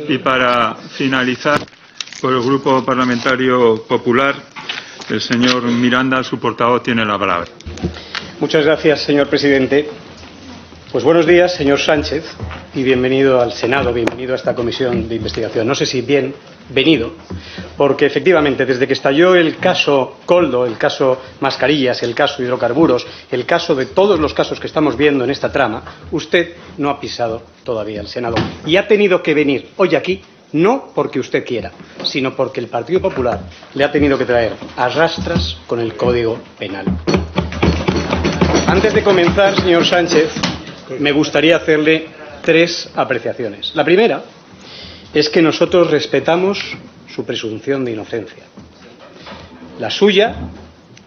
Y para finalizar, por el Grupo Parlamentario Popular, el señor Miranda, su portavoz, tiene la palabra. Muchas gracias, señor presidente. Pues buenos días, señor Sánchez, y bienvenido al Senado, bienvenido a esta comisión de investigación. No sé si bienvenido, porque efectivamente desde que estalló el caso Koldo, el caso Mascarillas, el caso Hidrocarburos, el caso de todos los casos que estamos viendo en esta trama, usted no ha pisado todavía el Senado y ha tenido que venir hoy aquí no porque usted quiera, sino porque el Partido Popular le ha tenido que traer a rastras con el Código Penal. Antes de comenzar, señor Sánchez, me gustaría hacerle 3 apreciaciones. La primera es que nosotros respetamos su presunción de inocencia. La suya,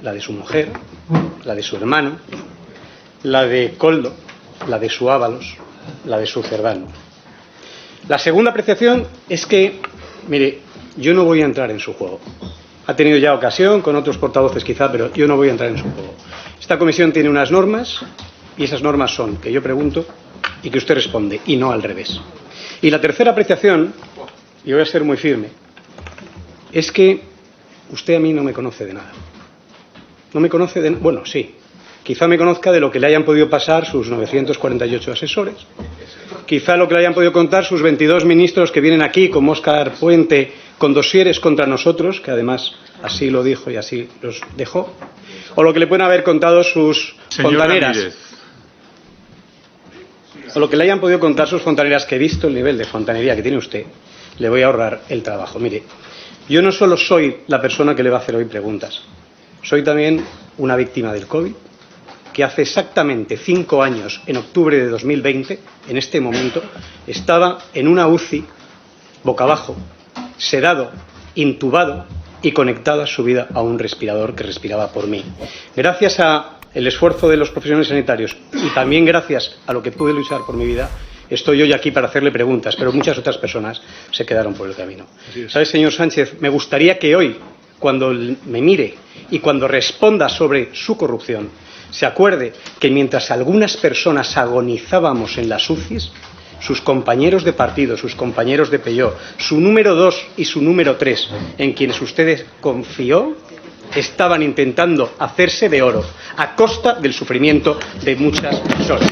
la de su mujer, la de su hermano, la de Koldo, la de su Ábalos, la de su Cerdán. La segunda apreciación es que, mire, yo no voy a entrar en su juego. Ha tenido ya ocasión con otros portavoces quizá, pero yo no voy a entrar en su juego. Esta comisión tiene unas normas y esas normas son que yo pregunto y que usted responde, y no al revés. Y la tercera apreciación, y voy a ser muy firme, es que usted a mí no me conoce de nada. No me conoce de... Bueno, sí. Quizá me conozca de lo que le hayan podido pasar sus 948 asesores. Quizá lo que le hayan podido contar sus 22 ministros que vienen aquí, como Óscar Puente, con dosieres contra nosotros, que además así lo dijo y así los dejó. O lo que le pueden haber contado sus fontaneras. O lo que le hayan podido contar sus fontaneras, que he visto el nivel de fontanería que tiene usted, le voy a ahorrar el trabajo. Mire, yo no solo soy la persona que le va a hacer hoy preguntas, soy también una víctima del COVID, que hace exactamente 5 años, en octubre de 2020, en este momento, estaba en una UCI, boca abajo, sedado, intubado y conectado a su vida a un respirador que respiraba por mí. Gracias al esfuerzo de los profesionales sanitarios y también gracias a lo que pude luchar por mi vida, estoy hoy aquí para hacerle preguntas, pero muchas otras personas se quedaron por el camino. ¿Sabe, señor Sánchez? Me gustaría que hoy, cuando me mire y cuando responda sobre su corrupción, se acuerde que mientras algunas personas agonizábamos en las UCIs, sus compañeros de partido, sus compañeros de Pelló, su número 2 y su número 3, en quienes usted confió, estaban intentando hacerse de oro a costa del sufrimiento de muchas personas.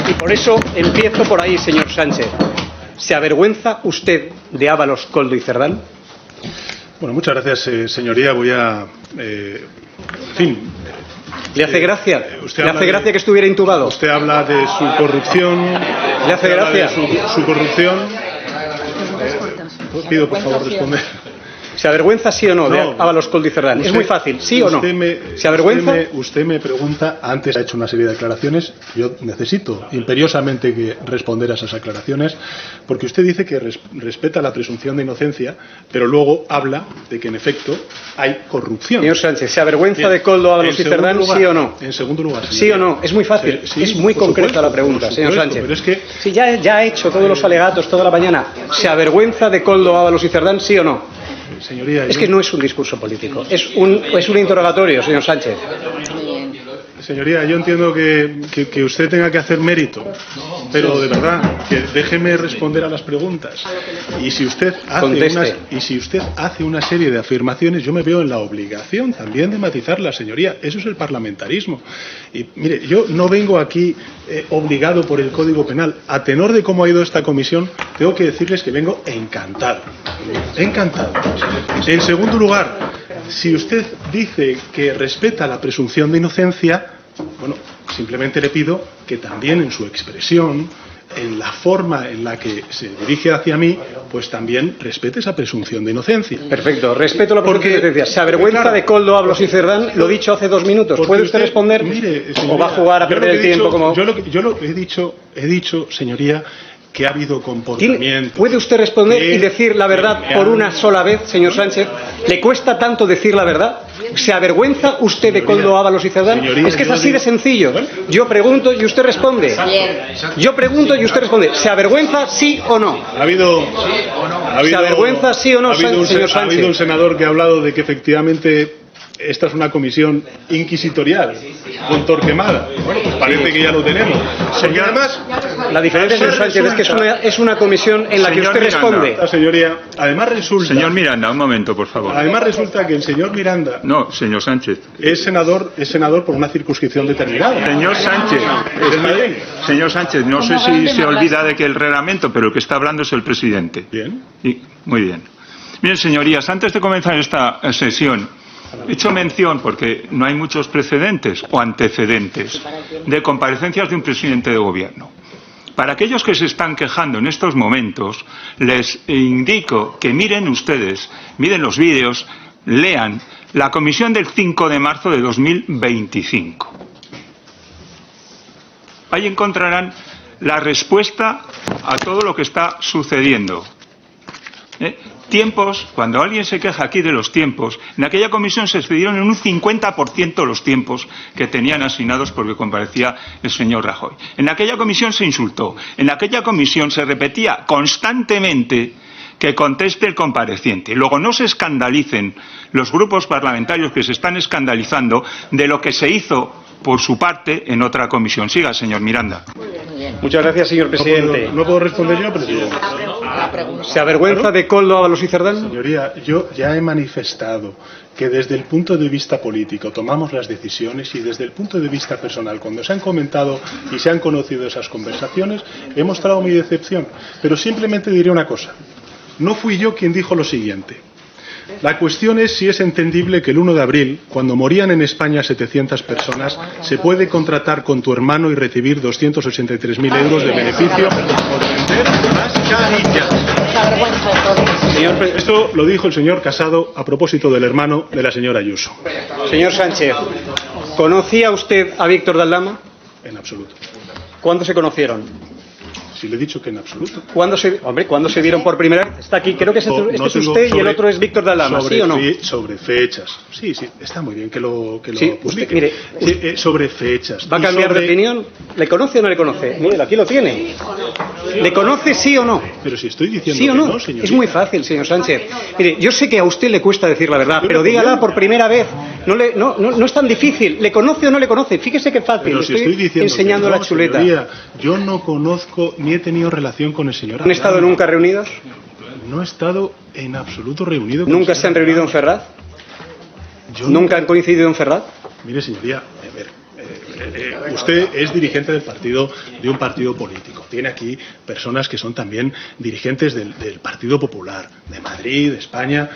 Y por eso empiezo por ahí, señor Sánchez. ¿Se avergüenza usted de Ábalos, Koldo y Cerdán? Bueno, muchas gracias, señoría. Voy a... en fin... ¿Le hace gracia? ¿Le hace gracia que estuviera intubado? Usted habla de su corrupción. ¿Le hace gracia? Su corrupción. Pido, por favor, responder. ¿Se avergüenza sí o no de Ábalos, Koldo y Cerdán? Es muy fácil, ¿sí o no? ¿Se avergüenza? Usted me pregunta, antes ha hecho una serie de declaraciones, yo necesito imperiosamente que responder a esas aclaraciones, porque usted dice que respeta la presunción de inocencia, pero luego habla de que en efecto hay corrupción. Señor Sánchez, ¿se avergüenza de Koldo, Ábalos y Cerdán, sí o no? En segundo lugar, señoría. ¿Sí o no? Es muy fácil, sí, es muy concreta la pregunta, señor Sánchez. Pero es que... Sí, ya ha hecho todos los alegatos toda la mañana. ¿Se avergüenza de Koldo, Ábalos y Cerdán, sí o no? Señoría, es que no es un discurso político, es un interrogatorio, señor Sánchez. Señoría, yo entiendo que usted tenga que hacer mérito, pero de verdad, que déjeme responder a las preguntas. Y si usted hace una serie de afirmaciones, yo me veo en la obligación también de matizarlas, señoría. Eso es el parlamentarismo. Y mire, yo no vengo aquí obligado por el Código Penal. A tenor de cómo ha ido esta comisión, tengo que decirles que vengo encantado. Encantado. En segundo lugar, si usted dice que respeta la presunción de inocencia, bueno, simplemente le pido que también en su expresión, en la forma en la que se dirige hacia mí, pues también respete esa presunción de inocencia. Perfecto, respeto la presunción de inocencia. ¿Se avergüenza de Koldo, Ábalos y Cerdán? Lo he dicho hace 2 minutos. ¿Puede usted responder? Mire, señoría, ¿O va a jugar a perder el tiempo como...? Yo lo he dicho, señoría, que ha habido comportamiento. ¿Puede usted responder y decir la verdad por una sola vez, señor Sánchez? ¿Le cuesta tanto decir la verdad? ¿Se avergüenza usted de Koldo, Ábalos y Cerdán? Es que es así de sencillo. Yo pregunto y usted responde. Yo pregunto y usted responde. ¿Se avergüenza sí o no? ¿Se avergüenza sí o no, señor Sánchez? Ha habido un senador que ha hablado de que efectivamente esta es una comisión inquisitorial con Torquemada. Bueno, pues parece que ya lo tenemos. Porque además, la diferencia, señor Sánchez, es que es una comisión en la que usted responde. Señoría, además resulta... Señor Miranda, un momento, por favor. Además resulta que el señor Miranda... No, señor Sánchez. Es senador por una circunscripción determinada. Señor Sánchez, no sé si se olvida de que el reglamento, pero el que está hablando es el presidente. Bien. Muy bien. Miren, señorías, antes de comenzar esta sesión, he hecho mención, porque no hay muchos precedentes o antecedentes de comparecencias de un presidente de gobierno. Para aquellos que se están quejando en estos momentos, les indico que miren ustedes, miren los vídeos, lean la comisión del 5 de marzo de 2025. Ahí encontrarán la respuesta a todo lo que está sucediendo. Tiempos, cuando alguien se queja aquí de los tiempos, en aquella comisión se excedieron en un 50% los tiempos que tenían asignados porque comparecía el señor Rajoy. En aquella comisión se insultó, en aquella comisión se repetía constantemente que conteste el compareciente. Luego no se escandalicen los grupos parlamentarios que se están escandalizando de lo que se hizo por su parte en otra comisión. Siga, señor Miranda. Muchas gracias, señor presidente. No puedo responder yo, presidente. ¿Se avergüenza de Koldo, Ábalos y Cerdán? Señoría, yo ya he manifestado que desde el punto de vista político tomamos las decisiones y desde el punto de vista personal, cuando se han comentado y se han conocido esas conversaciones, he mostrado mi decepción. Pero simplemente diré una cosa. No fui yo quien dijo lo siguiente. La cuestión es si es entendible que el 1 de abril, cuando morían en España 700 personas, se puede contratar con tu hermano y recibir 283.000 euros de beneficio por vender mascarillas. Esto lo dijo el señor Casado a propósito del hermano de la señora Ayuso. Señor Sánchez, ¿conocía usted a Víctor de Aldama? En absoluto. ¿Cuándo se conocieron? Si le he dicho que en absoluto. ¿Cuándo se vieron por primera vez? Está aquí, creo que este es usted y el otro es Víctor de Aldama, ¿sí o no? Sobre fechas. Sí, está muy bien que lo sí, publique. Mire, sobre fechas. ¿Va a cambiar de opinión? ¿Le conoce o no le conoce? Mire, aquí lo tiene. ¿Le conoce sí o no? Pero si estoy diciendo ¿sí o no? Que no, señorita. Es muy fácil, señor Sánchez. Mire, yo sé que a usted le cuesta decir la verdad, pero dígala por primera vez. No es tan difícil. ¿Le conoce o no le conoce? Fíjese qué fácil. Pero le si estoy diciendo enseñando no, la chuleta. Señoría, yo no conozco ni he tenido relación con el señor. ¿Han estado nunca reunidos? No he estado en absoluto reunido con ¿Nunca se han reunido en Ferraz? ¿Nunca han coincidido en Ferraz? Mire, señoría, usted es dirigente de un partido político. Tiene aquí personas que son también dirigentes del Partido Popular, de Madrid, de España.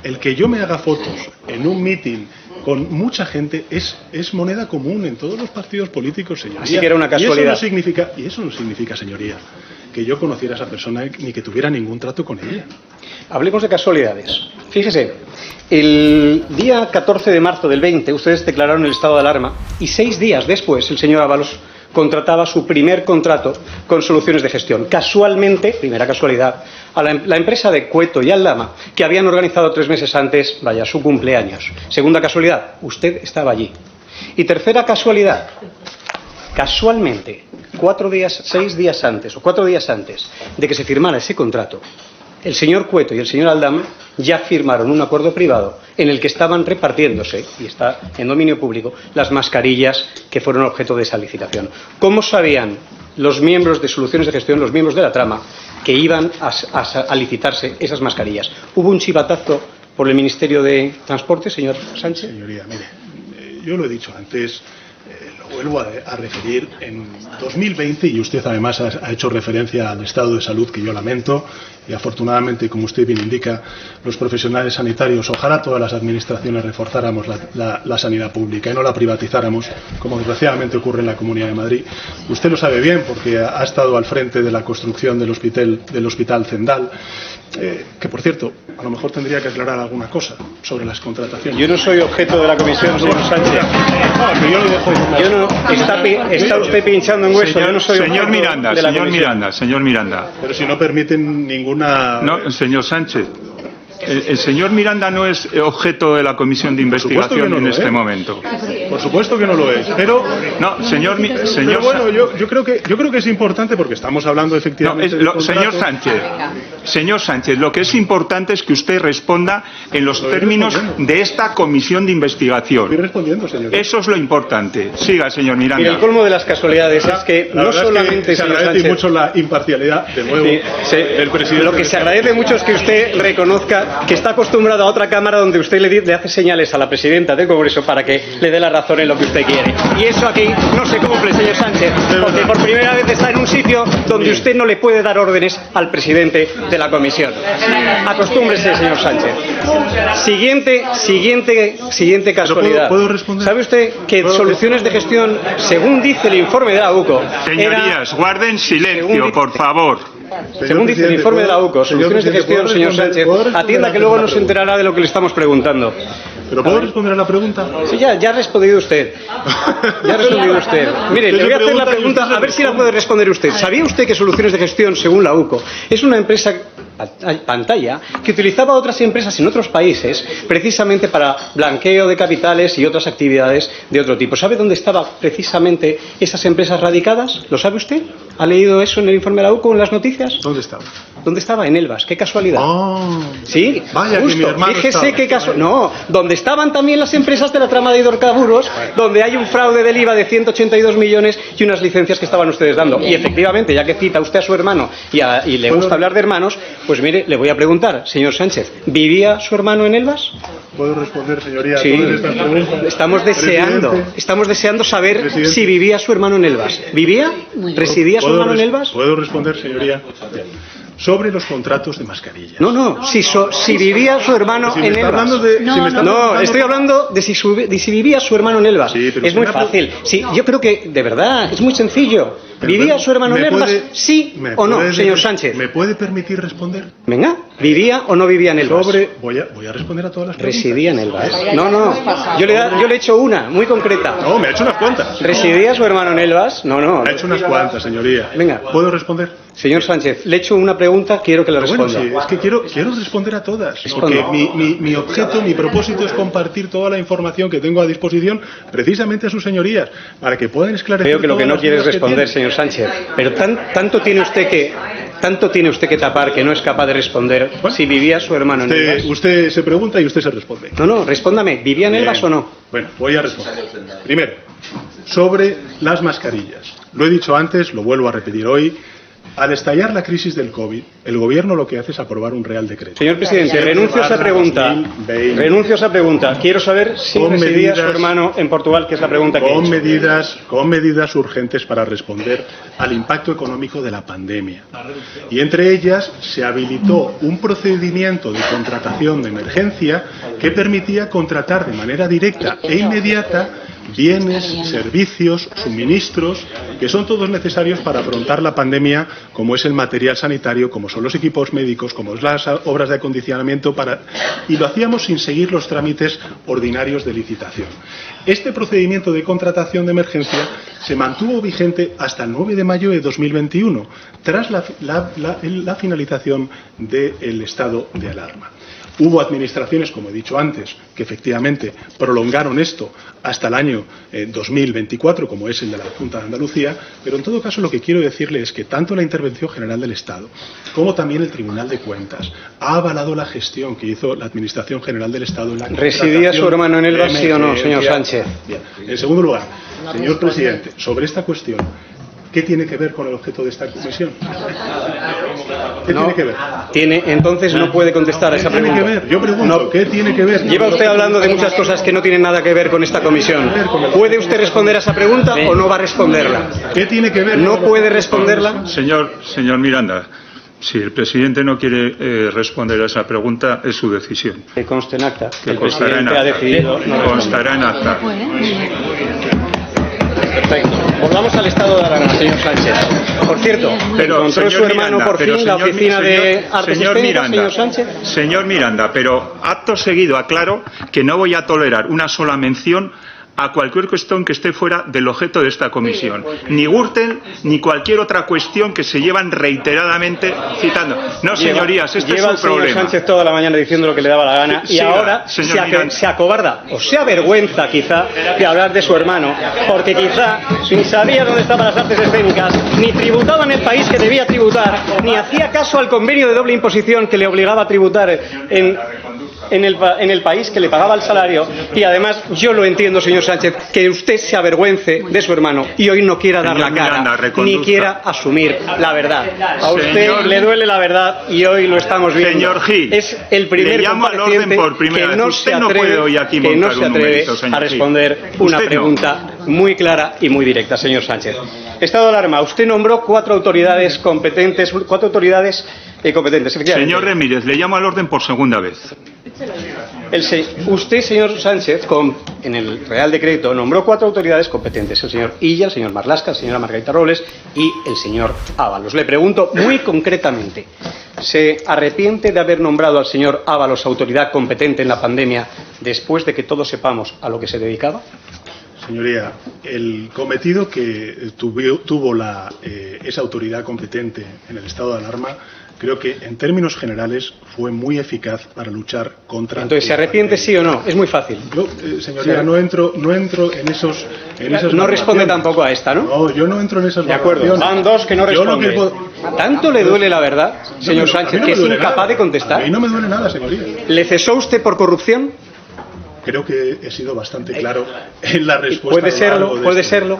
El que yo me haga fotos en un mitin con mucha gente es moneda común en todos los partidos políticos, señoría. Así que era una casualidad. Y eso no significa, señoría, que yo conociera a esa persona ni que tuviera ningún trato con ella. Hablemos de casualidades. Fíjese, el día 14 de marzo del 20 ustedes declararon el estado de alarma y 6 días después el señor Ábalos contrataba su primer contrato con Soluciones de Gestión. Casualmente, primera casualidad, a la empresa de Cueto y Aldama, que habían organizado 3 meses antes, su cumpleaños. Segunda casualidad, usted estaba allí. Y tercera casualidad, casualmente, 6 días antes o 4 días antes de que se firmara ese contrato, el señor Cueto y el señor Aldama ya firmaron un acuerdo privado en el que estaban repartiéndose, y está en dominio público, las mascarillas que fueron objeto de esa licitación. ¿Cómo sabían los miembros de Soluciones de Gestión, los miembros de la trama, que iban a licitarse esas mascarillas? ¿Hubo un chivatazo por el Ministerio de Transporte, señor Sánchez? Señoría, mire, yo lo he dicho antes, lo vuelvo a referir, en 2020, y usted además ha hecho referencia al estado de salud que yo lamento, y afortunadamente, como usted bien indica, los profesionales sanitarios, ojalá todas las administraciones reforzáramos la sanidad pública y no la privatizáramos, como desgraciadamente ocurre en la Comunidad de Madrid. Usted lo sabe bien porque ha estado al frente de la construcción del hospital Zendal, que por cierto, a lo mejor tendría que aclarar alguna cosa sobre las contrataciones. Yo no soy objeto de la comisión, señor Sánchez. Está usted pinchando en hueso. Yo no soy señor Miranda. Pero si no permiten ninguna... No, señor Sánchez. El señor Miranda no es objeto de la comisión de investigación en este momento. Por supuesto que no lo es. Pero no, señor. Pero bueno, yo creo que es importante porque estamos hablando efectivamente. Señor Sánchez. Señor Sánchez, lo que es importante es que usted responda en los términos de esta comisión de investigación. Estoy respondiendo, señor. Eso es lo importante. Siga, señor Miranda. Mira, el colmo de las casualidades es que no solamente, se señor agradece Sánchez, mucho la imparcialidad, de nuevo, del presidente. Lo que se agradece mucho es que usted reconozca que está acostumbrado a otra cámara donde usted le hace señales a la presidenta del Congreso para que le dé la razón en lo que usted quiere. Y eso aquí no se cumple, señor Sánchez, porque por primera vez está en un sitio donde usted no le puede dar órdenes al presidente de la comisión. Acostúmbrese, señor Sánchez. Siguiente casualidad. ¿Puedo responder? ¿Sabe usted que soluciones de gestión, según dice el informe de la UCO, Señorías, guarden silencio, por favor. según dice el informe de la UCO, soluciones de gestión, señor Sánchez, atienda que luego no se enterará de lo que le estamos preguntando. ¿Pero puedo responder a la pregunta? Sí, ya ha respondido usted. Ya ha respondido usted. Mire, le voy a hacer la pregunta, a ver si la puede responder usted. ¿Sabía usted que Soluciones de Gestión, según la UCO, es una empresa pantalla que utilizaba otras empresas en otros países precisamente para blanqueo de capitales y otras actividades de otro tipo? ¿Sabe dónde estaban precisamente esas empresas radicadas? ¿Lo sabe usted? ¿Ha leído eso en el informe de la UCO, en las noticias? ¿Dónde estaba? ¿Dónde estaba? En Elvas. ¡Qué casualidad! Oh, Sí, vaya, justo. que mi hermano Fíjese estaba. qué caso. No, donde estaban también las empresas de la trama de hidrocarburos, donde hay un fraude del IVA de 182 millones y unas licencias que estaban ustedes dando. Y efectivamente, ya que cita usted a su hermano y le gusta hablar de hermanos, pues mire, le voy a preguntar, señor Sánchez, ¿vivía su hermano en Elvas? ¿Puedo responder, señoría, a Sí. todas estas preguntas? Estamos deseando saber Presidente. si vivía su hermano en Elvas. ¿Vivía? ¿Residía su ¿Puedo hermano en Elvas? ¿Puedo responder, señoría? Sobre los contratos de mascarilla. No, si vivía su hermano Si me en está Elvas. hablando de- si me está No, preguntando- estoy hablando de si vivía su hermano en Elvas. Sí, pero es muy usted me ha fácil. Sí, yo creo que, de verdad, es muy sencillo. Pero ¿Vivía su hermano en ¿me Elvas? puede- ¿Sí me o no, puede- señor Sánchez? ¿Me puede permitir responder? Venga, ¿vivía o no vivía en Elvas? Voy a responder a todas las preguntas. ¿Residía en Elvas? No. Yo le he hecho una, muy concreta. No, me ha hecho unas cuantas. ¿Residía su hermano en Elvas? No. Me ha hecho unas cuantas, señoría. Venga. ¿Puedo responder? Señor Sánchez, le he hecho una pregunta, quiero que la Bueno, responda. sí, es que quiero responder a todas. Responda. Porque mi objeto, mi propósito es compartir toda la información que tengo a disposición precisamente a sus señorías, para que puedan esclarecer. Veo que lo que todas no las quiere es dudas que responder, tienen. señor Sánchez. Pero tanto tiene usted que tapar que no es capaz de responder si vivía su hermano en Elvas. Usted se pregunta y usted se responde. No, respóndame. ¿Vivía en Bien. Elvas o no? Bueno, voy a responder. Primero, sobre las mascarillas. Lo he dicho antes, lo vuelvo a repetir hoy. Al estallar la crisis del COVID, el Gobierno lo que hace es aprobar un Real Decreto. Señor presidente, renuncio a esa pregunta. 2020. Renuncio a esa pregunta. Quiero saber si Con residía su medidas- hermano en Portugal, que es la pregunta que he hecho. Con medidas urgentes para responder al impacto económico de la pandemia. Y entre ellas se habilitó un procedimiento de contratación de emergencia que permitía contratar de manera directa e inmediata bienes, servicios, suministros, que son todos necesarios para afrontar la pandemia, como es el material sanitario, como son los equipos médicos, como es las obras de acondicionamiento, y lo hacíamos sin seguir los trámites ordinarios de licitación. Este procedimiento de contratación de emergencia se mantuvo vigente hasta el 9 de mayo de 2021, tras la finalización del estado de alarma. Hubo administraciones, como he dicho antes, que efectivamente prolongaron esto hasta el año 2024, como es el de la Junta de Andalucía, pero en todo caso lo que quiero decirle es que tanto la Intervención General del Estado como también el Tribunal de Cuentas ha avalado la gestión que hizo la Administración General del Estado en la ¿Residía su hermano en Elvas, sí o no, señor Sánchez? Bien. En segundo lugar, señor presidente, sobre esta cuestión, ¿qué tiene que ver con el objeto de esta comisión? ¿Qué tiene que ver? Entonces no puede contestar a esa ¿Qué tiene pregunta. que ver? Yo pregunto, No. ¿qué tiene que ver? Lleva usted hablando de muchas cosas que no tienen nada que ver con esta comisión. ¿Puede usted responder a esa pregunta o no va a responderla? ¿Qué tiene que ver? ¿No puede responderla? Señor Miranda, si el presidente no quiere responder a esa pregunta, es su decisión. Que conste en acta. Que El constará en presidente ha acta. decidido no responder. Constará en acta. Perfecto. Volvamos al estado de alarma, señor Sánchez. Por cierto, encontró señor su hermano Miranda, por pero fin la señor- oficina de artes señor escénicas, Miranda, señor Sánchez. Señor Miranda, pero acto seguido aclaro que no voy a tolerar una sola mención a cualquier cuestión que esté fuera del objeto de esta comisión. Ni Gürtel, ni cualquier otra cuestión que se llevan reiteradamente citando. No, señorías, este es el problema. Señor Sánchez toda la mañana diciendo lo que le daba la gana y ahora se acobarda o se avergüenza quizá de hablar de su hermano, porque quizá ni sabía dónde estaban las artes escénicas, ni tributaba en el país que debía tributar, ni hacía caso al convenio de doble imposición que le obligaba a tributar en el país que le pagaba el salario. Y además yo lo entiendo, señor Sánchez, que usted se avergüence de su hermano y hoy no quiera dar la cara, ni quiera asumir la verdad. A usted le duele la verdad y hoy lo estamos viendo. Señor Gil, es el primer compareciente que no se atreve a responder una pregunta muy clara y muy directa, señor Sánchez. Estado de alarma. Usted nombró cuatro autoridades competentes, efectivamente. Señor Ramírez, le llamo al orden por segunda vez. Usted, señor Sánchez, en el Real Decreto nombró cuatro autoridades competentes: el señor Illa, el señor Marlaska, la señora Margarita Robles y el señor Ábalos. Le pregunto muy concretamente, ¿se arrepiente de haber nombrado al señor Ábalos autoridad competente en la pandemia después de que todos sepamos a lo que se dedicaba? Señoría, el cometido que tuvo esa autoridad competente en el estado de alarma, creo que en términos generales fue muy eficaz para luchar contra. Entonces, ¿se arrepiente sí o no? Es muy fácil. Yo, señoría, no entro en esas. No responde tampoco a esta, ¿no? No, yo no entro en esas. De acuerdo. Van dos que no responden. ¿Tanto le duele la verdad, señor Sánchez, que es incapaz de contestar? A mí no me duele nada, señoría. ¿Le cesó usted por corrupción? Creo que he sido bastante claro en la respuesta. Puede serlo.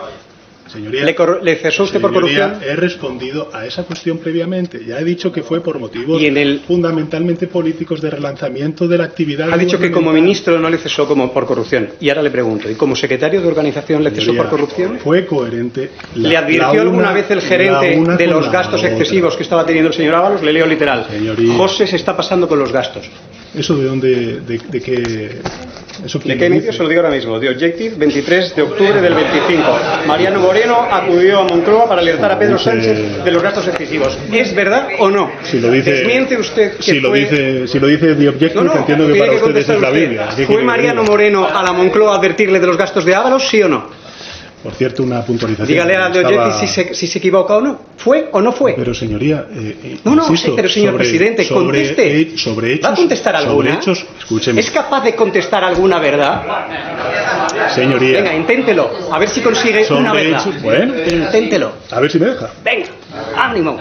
Señoría, ¿Le cesó usted por corrupción? He respondido a esa cuestión previamente. Ya he dicho que fue por motivos fundamentalmente políticos de relanzamiento de la actividad. Ha dicho que como ministro no le cesó por corrupción. Y ahora le pregunto, ¿y como secretario de organización le cesó por corrupción? Fue coherente. ¿Le advirtió alguna vez el gerente de los gastos excesivos que estaba teniendo el señor Ábalos? Le leo literal. Señoría, José se está pasando con los gastos. ¿Eso de dónde? ¿De qué? ¿De qué medio? Se lo digo ahora mismo. De Objective, 23 de octubre del 25. Mariano Moreno acudió a Moncloa para alertar a Pedro Sánchez de los gastos excesivos. ¿Es verdad o no? Si lo dice, ¿Desmiente usted que si lo dice The Objective, entiendo que para ustedes es la Biblia. ¿Fue Mariano Moreno a la Moncloa a advertirle de los gastos de Ábalos, sí o no? Por cierto, una puntualización. Dígale a The Objective si se equivoca o no. ¿Fue o no fue? Pero señoría, insisto, pero señor presidente, conteste. Sobre hechos, ¿va a contestar alguna? Sobre hechos, escúcheme. ¿Es capaz de contestar alguna verdad? Señoría. Venga, inténtelo. A ver si consigue una verdad. Bueno, inténtelo. A ver si me deja. Venga, ánimo.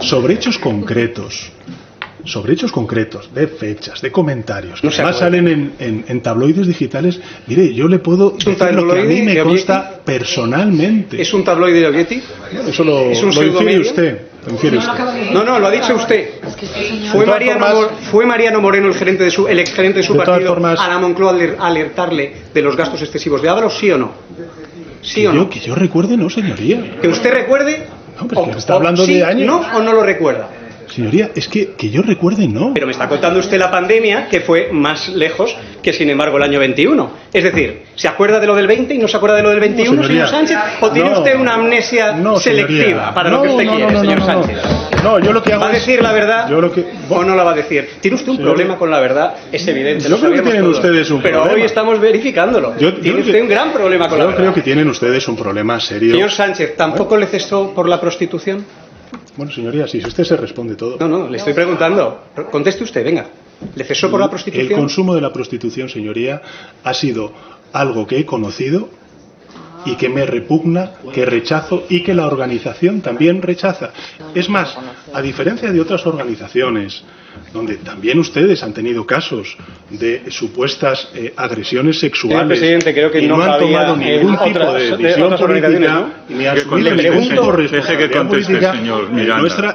Sobre hechos concretos, de fechas, de comentarios, que además salen en tabloides digitales. Mire, yo le puedo decir lo que a mí me consta personalmente. ¿Es un tabloide de Objective? Eso lo infiere usted. No, lo ha dicho usted. ¿Fue Mariano Moreno el exgerente de su partido a la Moncloa a alertarle de los gastos excesivos de Ábalos, sí o no? ¿Sí o no? Que yo recuerde, no, señoría. ¿Que usted recuerde? No, pero que está hablando de años. ¿No o no lo recuerda? Señoría, es que yo recuerde, no. Pero me está contando usted la pandemia, que fue más lejos que, sin embargo, el año 21. Es decir, ¿se acuerda de lo del 20 y no se acuerda de lo del 21, señor Sánchez? ¿O tiene usted una amnesia selectiva para lo que usted quiere, señor Sánchez? No, yo lo que hago ¿Va a decir la verdad o no la va a decir? ¿Tiene usted un problema con la verdad? Es evidente. Yo creo que tienen ustedes un problema. Pero hoy estamos verificándolo. Tiene usted un gran problema con la verdad. Yo creo que tienen ustedes un problema serio. Señor Sánchez, ¿tampoco le cesó por la prostitución? Bueno, señoría, si usted se responde todo. No, le estoy preguntando. Conteste usted, venga. ¿Le cesó por la prostitución? El consumo de la prostitución, señoría, ha sido algo que he conocido y que me repugna, que rechazo y que la organización también rechaza. Es más, a diferencia de otras organizaciones, donde también ustedes han tenido casos de supuestas agresiones sexuales, presidente, creo que y no han tomado ningún tipo de decisión política, ni asumido ningún tipo de responsabilidad política.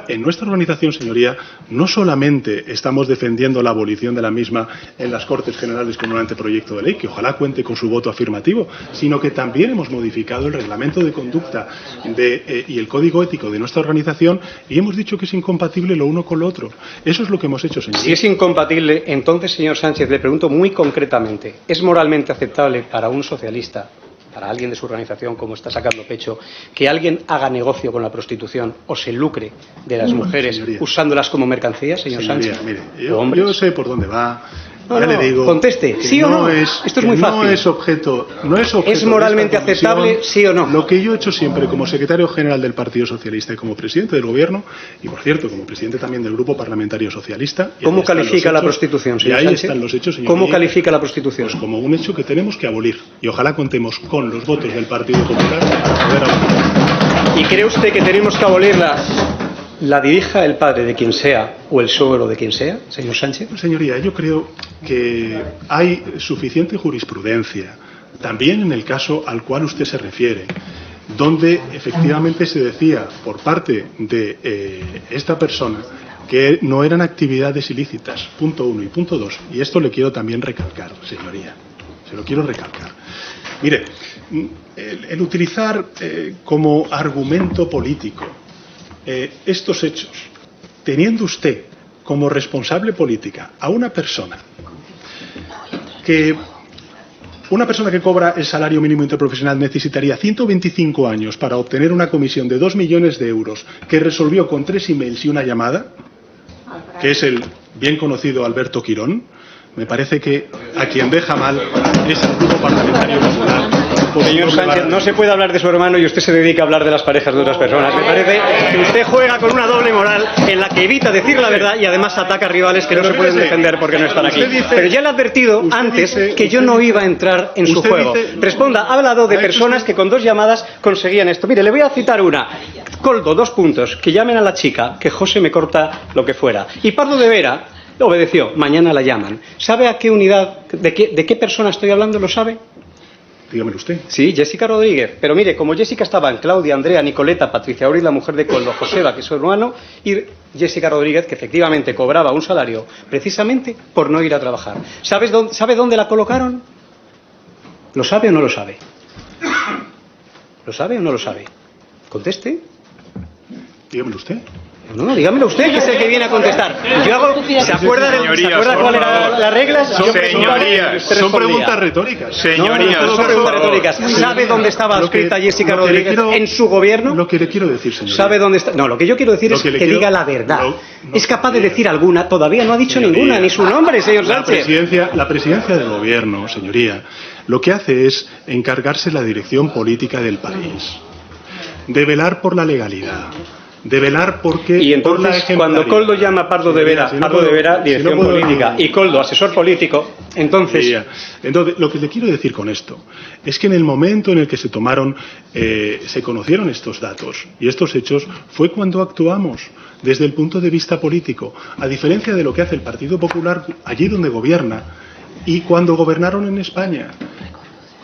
En nuestra organización, señoría, no solamente estamos defendiendo la abolición de la misma en las Cortes Generales con un anteproyecto de ley, que ojalá cuente con su voto afirmativo, sino que también hemos modificado el reglamento de conducta y el código ético de nuestra organización y hemos dicho que es incompatible lo uno con lo otro. Eso es lo que hemos hecho, señor. Si es incompatible, entonces, señor Sánchez, le pregunto muy concretamente, ¿es moralmente aceptable para un socialista, para alguien de su organización, como está sacando pecho, que alguien haga negocio con la prostitución o se lucre de las mujeres usándolas como mercancía, señor Sánchez? Mire, yo sé por dónde va No, ya le digo, conteste, ¿sí o no? Esto es muy fácil. No es objeto ¿Es moralmente aceptable, sí o no? Lo que yo he hecho siempre como secretario general del Partido Socialista y como presidente del Gobierno, y por cierto, como presidente también del Grupo Parlamentario Socialista... ¿Cómo califica la prostitución, señor Sánchez? Y ahí están los hechos, señor. ¿Cómo califica la prostitución? Pues como un hecho que tenemos que abolir. Y ojalá contemos con los votos del Partido Popular para poder abolirla. ¿Y cree usted que tenemos que abolirla? ¿La dirija el padre de quien sea o el suegro de quien sea, señor Sánchez? Señoría, yo creo que hay suficiente jurisprudencia, también en el caso al cual usted se refiere, donde efectivamente se decía por parte de esta persona que no eran actividades ilícitas, punto 1 y punto 2. Y esto le quiero también recalcar, señoría, se lo quiero recalcar. Mire, el utilizar como argumento político estos hechos, teniendo usted como responsable política a una persona que cobra el salario mínimo interprofesional necesitaría 125 años para obtener una comisión de 2 millones de euros que resolvió con 3 emails y una llamada, que es el bien conocido Alberto Quirón, me parece que a quien deja mal es el Grupo Parlamentario Popular. Señor Sánchez, no se puede hablar de su hermano y usted se dedica a hablar de las parejas de otras personas. Me parece que usted juega con una doble moral en la que evita decir la verdad y además ataca a rivales que no se pueden defender porque no están aquí. Pero ya le he advertido antes que yo no iba a entrar en su juego. Responda, ha hablado de personas que con 2 llamadas conseguían esto. Mire, le voy a citar una. Coldo, 2 puntos. Que llamen a la chica, que José me corta lo que fuera. Y Pardo de Vera obedeció. Mañana la llaman. ¿Sabe a qué unidad, de qué persona estoy hablando? ¿Lo sabe? Dígamelo usted. Sí, Jessica Rodríguez. Pero mire, como Jessica estaban Claudia, Andrea, Nicoleta, Patricia Auriz, la mujer de Coldo, Joseba, que es su hermano, y Jessica Rodríguez, que efectivamente cobraba un salario precisamente por no ir a trabajar. ¿Sabe dónde la colocaron? ¿Lo sabe o no lo sabe? ¿Lo sabe o no lo sabe? Conteste. Dígamelo usted. No, dígamelo usted, que es el que viene a contestar. ¿Se acuerda cuál eran las reglas? Señorías, son preguntas retóricas. Señorías, no son preguntas retóricas. ¿Sabe dónde estaba adscrita Jessica Rodríguez en su gobierno? Lo que le quiero decir, señor. ¿Sabe dónde está? No, lo que yo quiero decir es que diga la verdad. ¿Es capaz de decir alguna? Todavía no ha dicho ninguna, ni su nombre, señor Sánchez. La presidencia del gobierno, señoría, lo que hace es encargarse la dirección política del país, de velar por la legalidad, de velar porque... Y entonces, cuando Coldo llama a Pardo de Vera, dirección política, y Coldo, asesor político, entonces... Entonces, lo que le quiero decir con esto es que en el momento en el que se conocieron estos datos y estos hechos, fue cuando actuamos desde el punto de vista político, a diferencia de lo que hace el Partido Popular allí donde gobierna y cuando gobernaron en España.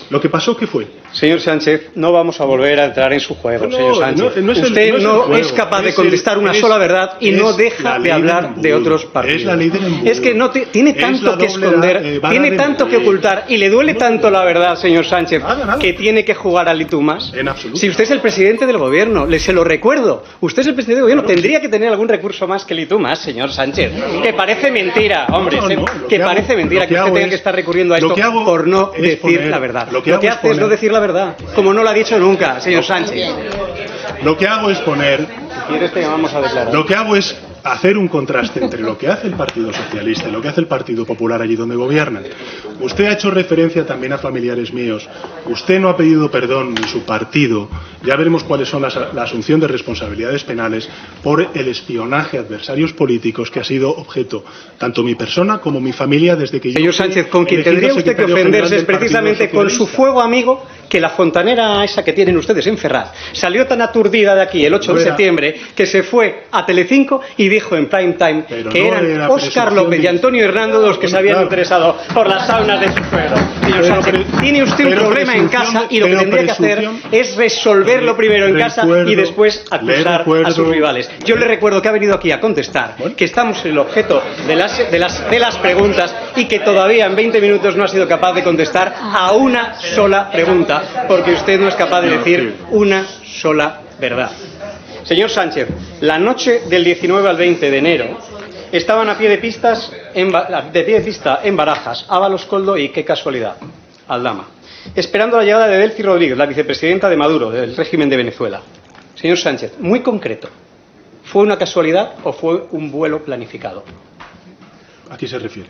Lo que pasó, ¿qué fue? Señor Sánchez, no vamos a volver a entrar en su juego, señor Sánchez. Usted no es capaz de contestar una sola verdad y no deja de hablar de otros partidos. Es la ley del embudo. Es que tiene tanto que esconder, tiene tanto que ocultar y le duele tanto la verdad, señor Sánchez, que tiene que jugar al y tú más. En absoluto. Si usted es el presidente del gobierno, se lo recuerdo, usted es el presidente del gobierno, tendría que tener algún recurso más que el y tú más, señor Sánchez. Que parece mentira, hombre, que parece mentira que usted tenga que estar recurriendo a esto por no decir la verdad. Lo que hace es no decir la verdad, como no lo ha dicho nunca, señor Sánchez. Lo que hago es poner... Si quieres te llamamos a declarar. Lo que hago es hacer un contraste entre lo que hace el Partido Socialista y lo que hace el Partido Popular allí donde gobiernan. Usted ha hecho referencia también a familiares míos. Usted no ha pedido perdón ni su partido. Ya veremos cuáles son la asunción de responsabilidades penales por el espionaje a adversarios políticos que ha sido objeto tanto mi persona como mi familia desde que yo... Señor Sánchez, con quien tendría usted que ofenderse es precisamente con su fuego amigo, que la fontanera esa que tienen ustedes en Ferraz salió tan aturdida de aquí el 8 de septiembre que se fue a Telecinco y dijo en prime time que eran Óscar López y Antonio Hernando los que se habían interesado por las saunas de su suegro. Señor Sánchez, tiene usted un problema en casa y lo que tendría que hacer es resolverlo primero en casa y después acusar a sus rivales. Yo le recuerdo que ha venido aquí a contestar, que estamos en el objeto de las preguntas y que todavía en 20 minutos no ha sido capaz de contestar a una sola pregunta, porque usted no es capaz de decir una sola verdad. Señor Sánchez, la noche del 19 al 20 de enero estaban a pie de pista en Barajas, Ábalos, Coldo y, qué casualidad, Aldama, esperando la llegada de Delcy Rodríguez, la vicepresidenta de Maduro, del régimen de Venezuela. Señor Sánchez, muy concreto, ¿fue una casualidad o fue un vuelo planificado? ¿A qué se refiere?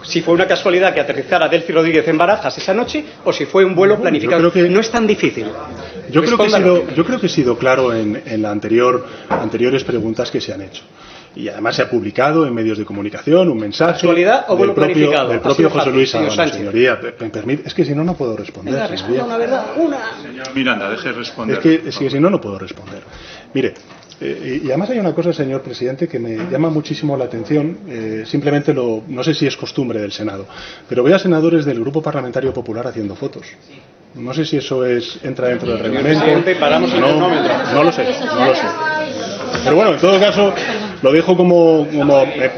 si fue una casualidad que aterrizara Delcy Rodríguez en Barajas esa noche o si fue un vuelo planificado. Yo creo que, no es tan difícil. Yo creo que he sido claro en la anteriores preguntas que se han hecho. Y además se ha publicado en medios de comunicación un mensaje ¿Casualidad o vuelo planificado? Del propio José Luis Sábana, señoría. ¿Me permite? Es que si no, no puedo responder. Venga, responda una verdad, una. Señor Miranda, deje responder. Es que si no, no puedo responder. Mire, y además hay una cosa, señor presidente, que me llama muchísimo la atención. Simplemente no sé si es costumbre del Senado, pero veo a senadores del Grupo Parlamentario Popular haciendo fotos. No sé si eso entra dentro del reglamento. No lo sé. Pero bueno, en todo caso, lo dejo como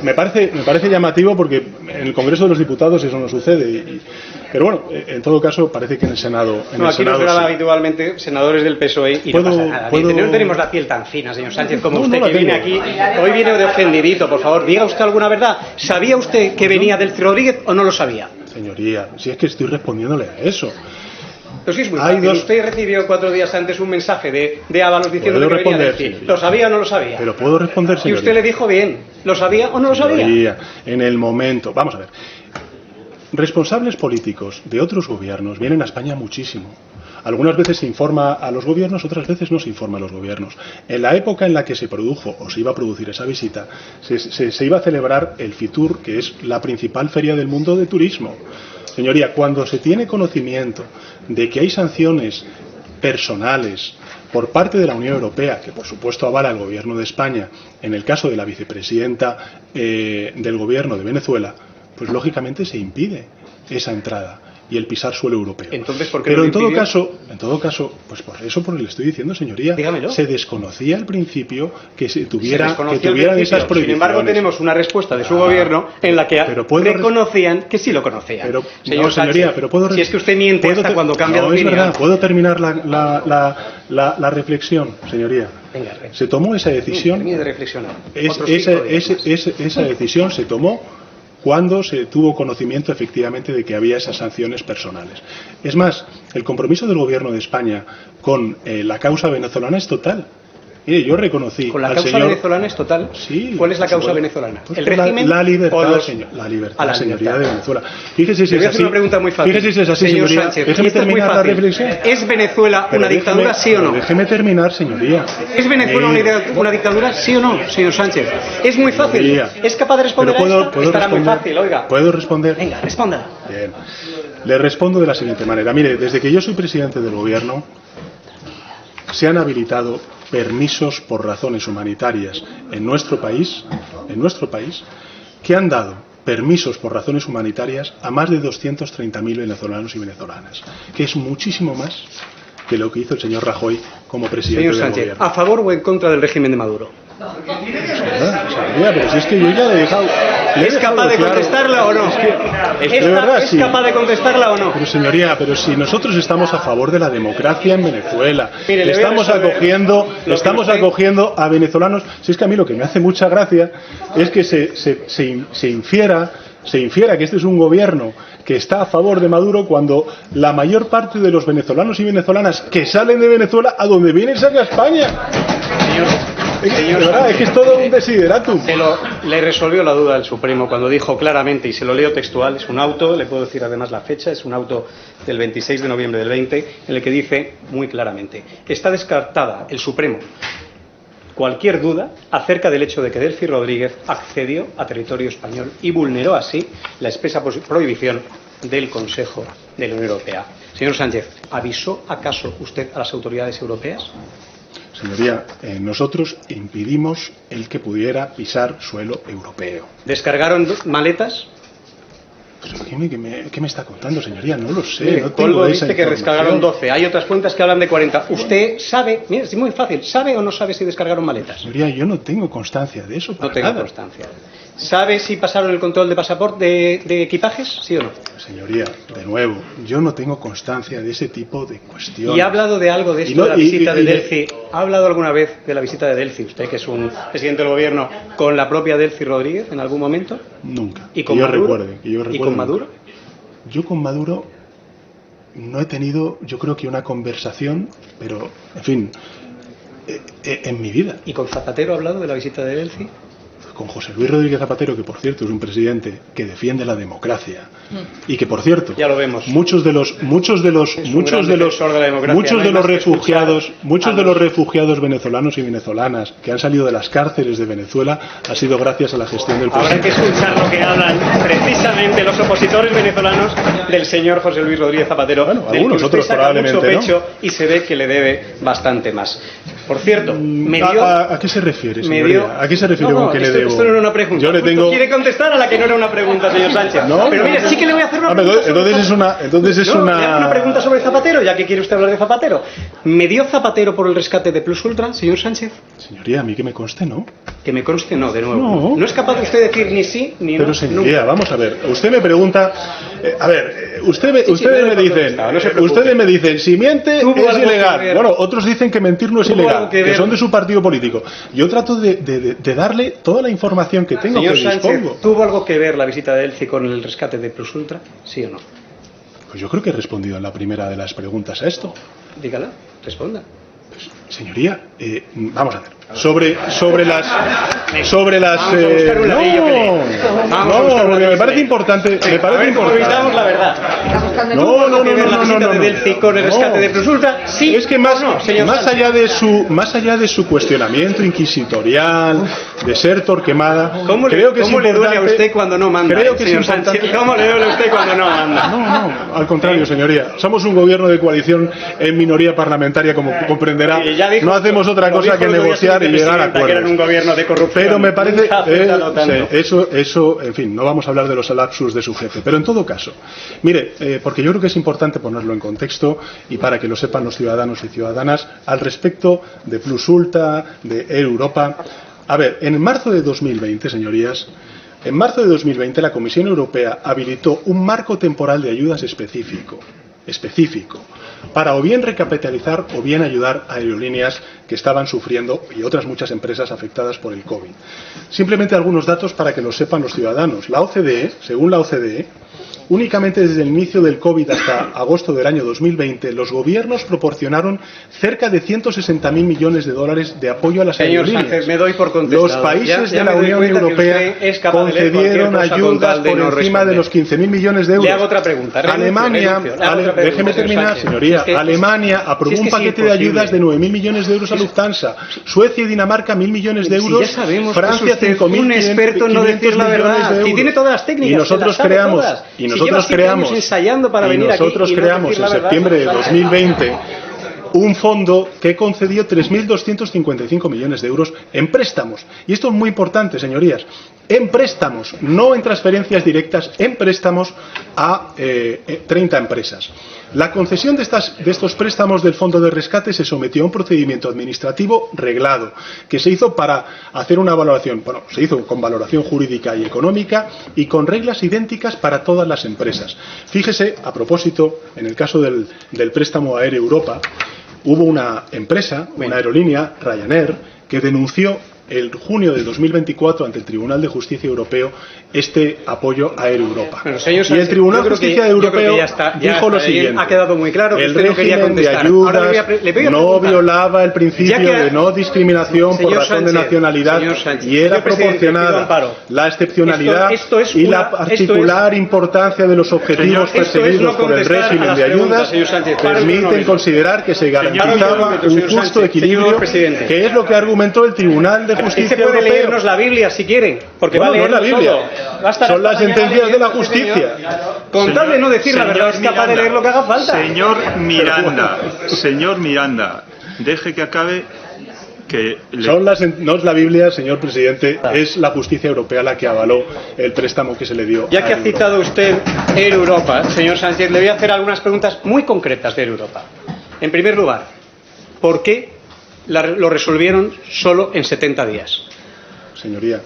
me parece llamativo porque en el Congreso de los Diputados eso no sucede. Pero bueno, en todo caso, parece que en el Senado. Aquí nos graban habitualmente senadores del PSOE y no pasa nada. No tenemos la piel tan fina, señor Sánchez, como usted que viene aquí. Hoy viene de ofendidito, por favor, diga usted alguna verdad. ¿Sabía usted que venía Delcy Rodríguez o no lo sabía? Señoría, si es que estoy respondiéndole a eso. Pero sí es muy fácil. Usted recibió 4 días antes un mensaje de Ábalos diciendo que venía Delcy. ¿Lo sabía o no lo sabía? Pero puedo responder, señoría. Y usted le dijo bien. ¿Lo sabía o no lo sabía? Señoría, en el momento. Vamos a ver. Responsables políticos de otros gobiernos vienen a España muchísimo. Algunas veces se informa a los gobiernos, otras veces no se informa a los gobiernos. En la época en la que se produjo o se iba a producir esa visita, se iba a celebrar el FITUR, que es la principal feria del mundo de turismo. Señoría, cuando se tiene conocimiento de que hay sanciones personales por parte de la Unión Europea, que por supuesto avala el gobierno de España, en el caso de la vicepresidenta del gobierno de Venezuela, pues lógicamente se impide esa entrada y el pisar suelo europeo. Entonces, ¿por qué pero no en todo caso, pues por eso le estoy diciendo, señoría, dígamelo. Se desconocía al principio que tuvieran esas prohibiciones. Sin embargo, tenemos una respuesta de su gobierno en la que reconocían que sí lo conocían. Pero, señor señoría, Sánchez, pero puedo si es que usted miente hasta cuando cambia de opinión. Es verdad, puedo terminar la reflexión, señoría. Venga, se tomó esa decisión. Termine de reflexionar. Esa decisión se tomó cuando se tuvo conocimiento efectivamente de que había esas sanciones personales. Es más, el compromiso del gobierno de España con la causa venezolana es total. Mire, yo reconocí ¿Con la causa venezolana es total? Sí. ¿Cuál es la causa venezolana? Pues ¿El régimen? La libertad, la señoría de Venezuela. Fíjese si le voy a hacer una pregunta muy fácil. Fíjese si es así, señor señoría. Sánchez, Déjeme terminar la reflexión. ¿Es Venezuela una dictadura, sí o no? Déjeme terminar, señoría. ¿Es Venezuela una dictadura, sí o no, señor Sánchez? Es muy fácil. Señoría. ¿Es capaz de responder a esto? Estará muy fácil, oiga. ¿Puedo responder? Venga, responda. Bien. Le respondo de la siguiente manera. Mire, desde que yo soy presidente del gobierno, se han habilitado permisos por razones humanitarias en nuestro país, que han dado permisos por razones humanitarias a más de 230.000 venezolanos y venezolanas, que es muchísimo más que lo que hizo el señor Rajoy como presidente señor del Sánchez, gobierno. ¿a favor o en contra del régimen de Maduro? Pero si es que yo ya le he dejado... ¿Es capaz de contestarla o no? ¿Es capaz de contestarla o no? Pero señoría, pero si nosotros estamos a favor de la democracia en Venezuela, mire, estamos acogiendo a venezolanos. Si es que a mí lo que me hace mucha gracia es que se infiera que este es un gobierno que está a favor de Maduro cuando la mayor parte de los venezolanos y venezolanas que salen de Venezuela a donde vienen es a España. Señor, de verdad, es que es todo un desideratum. Le resolvió la duda al Supremo cuando dijo claramente, y se lo leo textual, es un auto, le puedo decir además la fecha, es un auto del 26 de noviembre del 20, en el que dice muy claramente: está descartada el Supremo cualquier duda acerca del hecho de que Delcy Rodríguez accedió a territorio español y vulneró así la expresa prohibición del Consejo de la Unión Europea. Señor Sánchez, ¿avisó acaso usted a las autoridades europeas? Señoría, nosotros impidimos el que pudiera pisar suelo europeo. ¿Descargaron maletas? Pues, ¿qué me está contando, señoría? No lo sé. Mire, no tengo Colbo esa dice que información. descargaron 12. Hay otras cuentas que hablan de 40. ¿Usted sabe? Mire, es muy fácil. ¿Sabe o no sabe si descargaron maletas? Señoría, yo no tengo constancia de eso. No tengo constancia. ¿Sabe si pasaron el control de pasaporte de equipajes? ¿Sí o no? Señoría, de nuevo, yo no tengo constancia de ese tipo de cuestiones. ¿Y ha hablado de algo de esto de la visita de Delcy? ¿Ha hablado alguna vez de la visita de Delcy, usted que es un presidente del gobierno, con la propia Delcy Rodríguez en algún momento? Nunca. ¿Y con Maduro? ¿Y con Maduro? Yo con Maduro no he tenido, yo creo que una conversación, pero, en fin, en mi vida. ¿Y con Zapatero ha hablado de la visita de Delcy? con José Luis Rodríguez Zapatero, que por cierto es un presidente que defiende la democracia y que por cierto, ya lo vemos, muchos de los refugiados venezolanos y venezolanas que han salido de las cárceles de Venezuela ha sido gracias a la gestión del presidente. Habrá que escuchar lo que hablan precisamente los opositores venezolanos del señor José Luis Rodríguez Zapatero. Bueno, algunos otros probablemente mucho pecho, no. Y se ve que le debe bastante más. Por cierto, me dio... ¿A qué se refiere, señoría? ¿A qué se refiere con que le debo? Esto no era una pregunta. Yo le tengo... ¿Quiere contestar a la que no era una pregunta, señor Sánchez? No, pero mire, sí que le voy a hacer una pregunta. Entonces es una... Le hago una pregunta sobre Zapatero, ya que quiere usted hablar de Zapatero. ¿Me dio Zapatero por el rescate de Plus Ultra, señor Sánchez? Señoría, a mí que me conste, ¿no? Que me conste, no, de nuevo. No. No es capaz de usted decir ni sí ni no. Pero señoría, vamos a ver. Usted me pregunta... Ustedes me dicen, si miente es ilegal. Bueno, otros dicen que mentir no es ilegal, que son de su partido político. Yo trato de darle toda la información que tengo, señor que Sánchez, dispongo. ¿tuvo algo que ver la visita de Elci con el rescate de Plus Ultra? ¿Sí o no? Pues yo creo que he respondido en la primera de las preguntas a esto. Dígala, responda. Pues, señoría, vamos a ver. Sobre las no, porque me parece importante, la verdad. No, con el rescate de Plus Ultra, sí. Es que más allá de su cuestionamiento inquisitorial, de ser Torquemada, creo que es importante. ¿Cómo le duele a usted cuando no manda? Creo que es importante. ¿Cómo le duele a usted cuando no manda? No, al contrario, señoría. Somos un gobierno de coalición en minoría parlamentaria, como comprenderá. No hacemos otra cosa que negociar y llegar a acuerdos. Un gobierno de corrupción. Pero me parece eso, en fin, no vamos a hablar de los lapsus de su jefe, pero en todo caso, mire, porque yo creo que es importante ponerlo en contexto y para que lo sepan los ciudadanos y ciudadanas al respecto de Plus Ultra, de Air Europa. A ver, en marzo de 2020, señorías, en marzo de 2020 la Comisión Europea habilitó un marco temporal de ayudas específico para o bien recapitalizar o bien ayudar a aerolíneas que estaban sufriendo y otras muchas empresas afectadas por el COVID. Simplemente algunos datos para que lo sepan los ciudadanos. La OCDE, según la OCDE, únicamente desde el inicio del COVID hasta agosto del año 2020, los gobiernos proporcionaron cerca de 160.000 millones de dólares de apoyo a las aerolíneas. Sánchez, me doy por contestado. Los países de la Unión Europea concedieron ayudas por encima de los 15.000 millones de euros. Le hago otra pregunta. Déjeme terminar, señoría. Alemania aprobó un paquete de ayudas de 9.000 millones de euros a Lufthansa. Suecia y Dinamarca 1.000 millones de euros. Ya sabemos, Francia 5.000 un experto en no decir la verdad. Y tiene todas las técnicas. Y nosotros creamos en septiembre de 2020 un fondo que concedió 3.255 millones de euros en préstamos. Y esto es muy importante, señorías. En préstamos, no en transferencias directas, en préstamos a 30 empresas. La concesión de estos préstamos del Fondo de Rescate se sometió a un procedimiento administrativo reglado, que se hizo para hacer una valoración, se hizo con valoración jurídica y económica y con reglas idénticas para todas las empresas. Fíjese, a propósito, en el caso del préstamo a Air Europa, hubo una empresa, una aerolínea, Ryanair, que denunció en junio de 2024 ante el Tribunal de Justicia Europeo este apoyo a Air Europa. Bueno, señor y Sánchez, el Tribunal de Justicia Europeo dijo lo siguiente: ha quedado muy claro que el usted no quería régimen de contestar. ayudas no violaba el principio de no discriminación por razón de nacionalidad y era proporcionada la excepcionalidad y la particular importancia de los objetivos perseguidos por el régimen de ayudas permiten considerar que se garantizaba un justo equilibrio, que es lo que argumentó el Tribunal de Justicia Europeo. Puede leernos la Biblia si quieren, porque no es la Biblia, son las sentencias de la justicia. Con tal de no decir la verdad, es capaz de leer lo que haga falta. Señor Miranda, deje que acabe. No es la Biblia, señor presidente, es la justicia europea la que avaló el préstamo que se le dio. Ya que ha citado usted Air Europa, señor Sánchez, le voy a hacer algunas preguntas muy concretas de Air Europa. En primer lugar, ¿por qué lo resolvieron solo en 70 días? Señoría,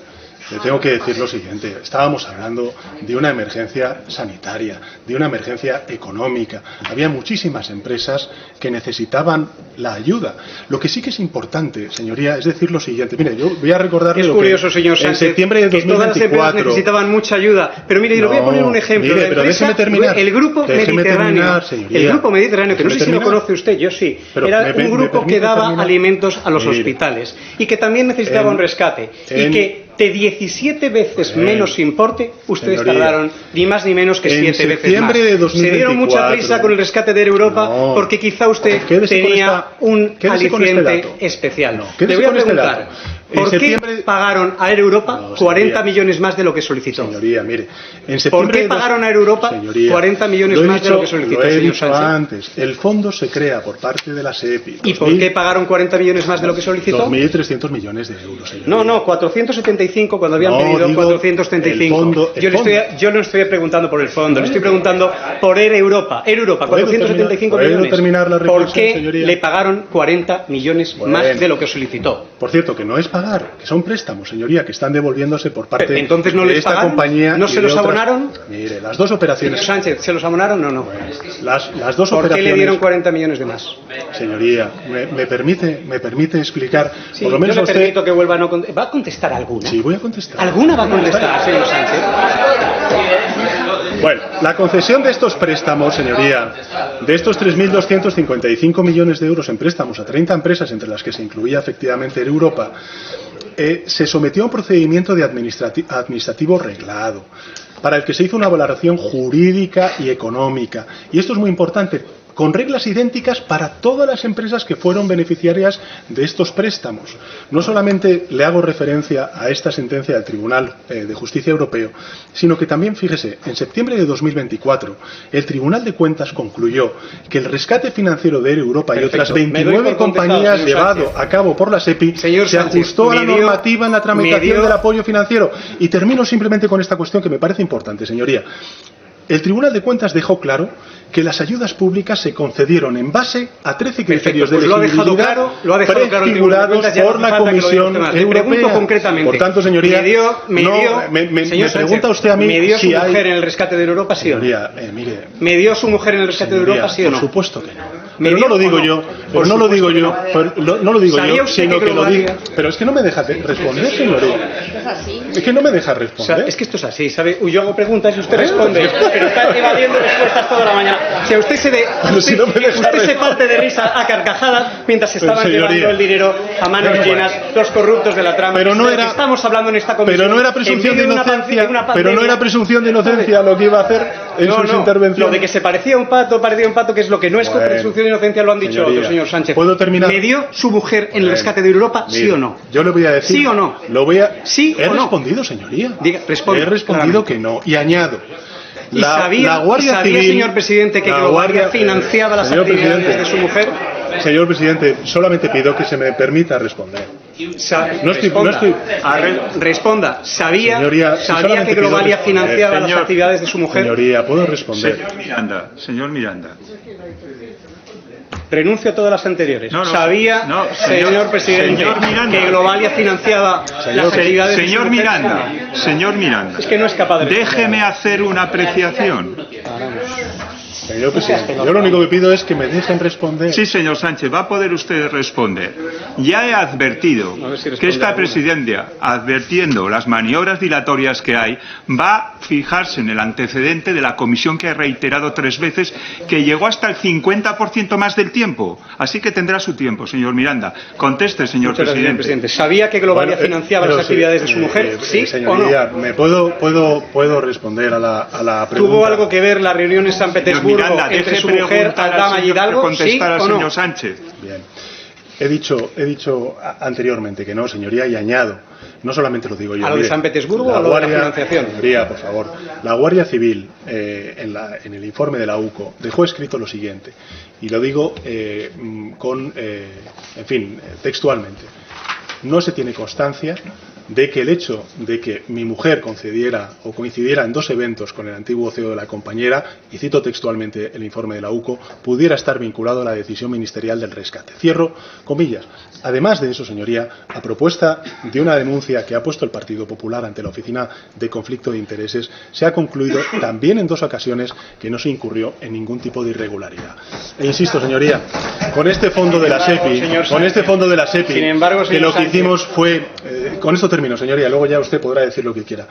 le tengo que decir lo siguiente: estábamos hablando de una emergencia sanitaria, de una emergencia económica. Había muchísimas empresas que necesitaban la ayuda. Lo que sí que es importante, señoría, es decir lo siguiente. Mire, yo voy a recordarle lo curioso, señor Sánchez, en septiembre de 2024... que todas las empresas necesitaban mucha ayuda. Pero mire, le voy a poner un ejemplo. Mire, pero déjeme terminar. El Grupo Mediterráneo, que no sé si lo conoce usted, yo sí. Era un grupo que daba alimentos a los hospitales y que también necesitaba un rescate. Y que de 17 veces menos importe, ustedes señoría, tardaron ni más ni menos que 7 veces más. De 2024, se dieron mucha prisa con el rescate de Europa porque quizá usted tenía un aliciente especial. Le voy a preguntar, ¿por qué pagaron a Air Europa 40 millones más de lo que solicitó? Señoría, mire, ¿Por qué pagaron a Air Europa 40 millones más de lo que solicitó, señor Sánchez? Antes, el fondo se crea por parte de la SEPI. ¿Y por qué pagaron 40 millones más de lo que solicitó? 2.300 millones de euros, señoría. No, 475 cuando habían pedido 435. Yo no estoy preguntando por el fondo, le estoy preguntando por Air Europa. Air Europa, 475 millones. ¿Por qué le pagaron 40 millones más de lo que solicitó? Por cierto, que no es pagar, que son préstamos, señoría, que están devolviéndose por parte ¿Entonces no de les esta pagaron? compañía. ¿No se los abonaron? Mire, las dos operaciones. Señor Sánchez, ¿se los abonaron o no? Las dos ¿Por operaciones. qué le dieron 40 millones de más? Señoría, me permite explicar. Sí, por lo menos yo le usted... permito que vuelva a no contestar. ¿Va a contestar alguna? Sí, voy a contestar. ¿Alguna va a contestar, señor Sánchez? Bueno, la concesión de estos préstamos, señoría, de estos 3.255 millones de euros en préstamos a 30 empresas, entre las que se incluía efectivamente Air Europa, se sometió a un procedimiento de administrativo reglado, para el que se hizo una valoración jurídica y económica. Y esto es muy importante, con reglas idénticas para todas las empresas que fueron beneficiarias de estos préstamos. No solamente le hago referencia a esta sentencia del Tribunal de Justicia Europeo, sino que también, fíjese, en septiembre de 2024, el Tribunal de Cuentas concluyó que el rescate financiero de Air Europa y otras 29 compañías llevado a cabo por la SEPI se ajustó a la normativa en la tramitación del apoyo financiero. Y termino simplemente con esta cuestión que me parece importante, señoría. El Tribunal de Cuentas dejó claro que las ayudas públicas se concedieron en base a 13 criterios de elegibilidad prefigurados por la Comisión Europea. Concretamente. Por tanto, señoría, me pregunta usted a mí ¿me dio si su mujer en el rescate de Europa, sí o no? Mire, ¿Me dio su mujer en el rescate de Europa, sí o no? Por supuesto que no. Pero no lo digo yo, no lo digo yo, sino que lo digo. Pero es que no me deja responder, señoría. Es que no me deja responder. O sea, es que esto es así, ¿sabe? Yo hago preguntas y usted responde, pero está evadiendo respuestas toda la mañana. Si a usted se parte de risa a carcajadas mientras se estaban llevando el dinero a manos llenas los corruptos de la trama. Pero no era, estamos hablando en esta comisión. Pero no era presunción de inocencia. Pero no era presunción de inocencia lo que iba a hacer en sus intervenciones. Lo de que se parecía un pato, que es lo que no es presunción de inocencia, lo han dicho otros, señor Sánchez. ¿Puedo terminar? ¿Me dio su mujer en el rescate de Europa, sí o no? Yo le voy a decir. ¿Sí o no? ¿Sí o no? He respondido, señoría. Responde. He respondido que no. Y añado. La Guardia Civil, señor presidente, que la Guardia financiaba las actividades de su mujer. Señor presidente, solamente pido que se me permita responder. Responda. ¿Sabía que Globalia financiaba las actividades de su mujer? Señoría, ¿puedo responder? Señor Miranda. Renuncio a todas las anteriores. Señor presidente, que Globalia financiaba las actividades de su mujer. Señor Miranda. Es que no es capaz de responder. Déjeme hacer una apreciación. Señor presidente, yo lo único que pido es que me dejen responder. Sí, señor Sánchez, va a poder usted responder. Ya he advertido que esta presidencia, advirtiendo las maniobras dilatorias que hay, va a fijarse en el antecedente de la comisión que ha reiterado 3 veces, que llegó hasta el 50% más del tiempo. Así que tendrá su tiempo, señor Miranda. Conteste, señor presidente. ¿Sabía que Globalia financiaba las actividades de su mujer? ¿Sí señoría, o no? ¿me puedo responder a la pregunta? ¿Tuvo algo que ver la reunión en San Petersburgo entre su mujer, Aldama y Hidalgo? Contestar ¿Sí al o no? señor Sánchez. Bien. He dicho anteriormente que no, señoría, y añado, no solamente lo digo yo. ¿A lo de San Petersburgo o a lo de la financiación? Señoría, por favor. La Guardia Civil, en el informe de la UCO, dejó escrito lo siguiente, y lo digo textualmente. No se tiene constancia de que el hecho de que mi mujer concediera o coincidiera en 2 eventos con el antiguo CEO de la compañera, y cito textualmente el informe de la UCO, pudiera estar vinculado a la decisión ministerial del rescate. Cierro comillas. Además de eso, señoría, a propuesta de una denuncia que ha puesto el Partido Popular ante la Oficina de Conflicto de Intereses, se ha concluido también en 2 ocasiones que no se incurrió en ningún tipo de irregularidad. E insisto, señoría, con este fondo de la SEPI, sin embargo, que lo que hicimos fue, con esto termino, termino, señoría, luego ya usted podrá decir lo que quiera.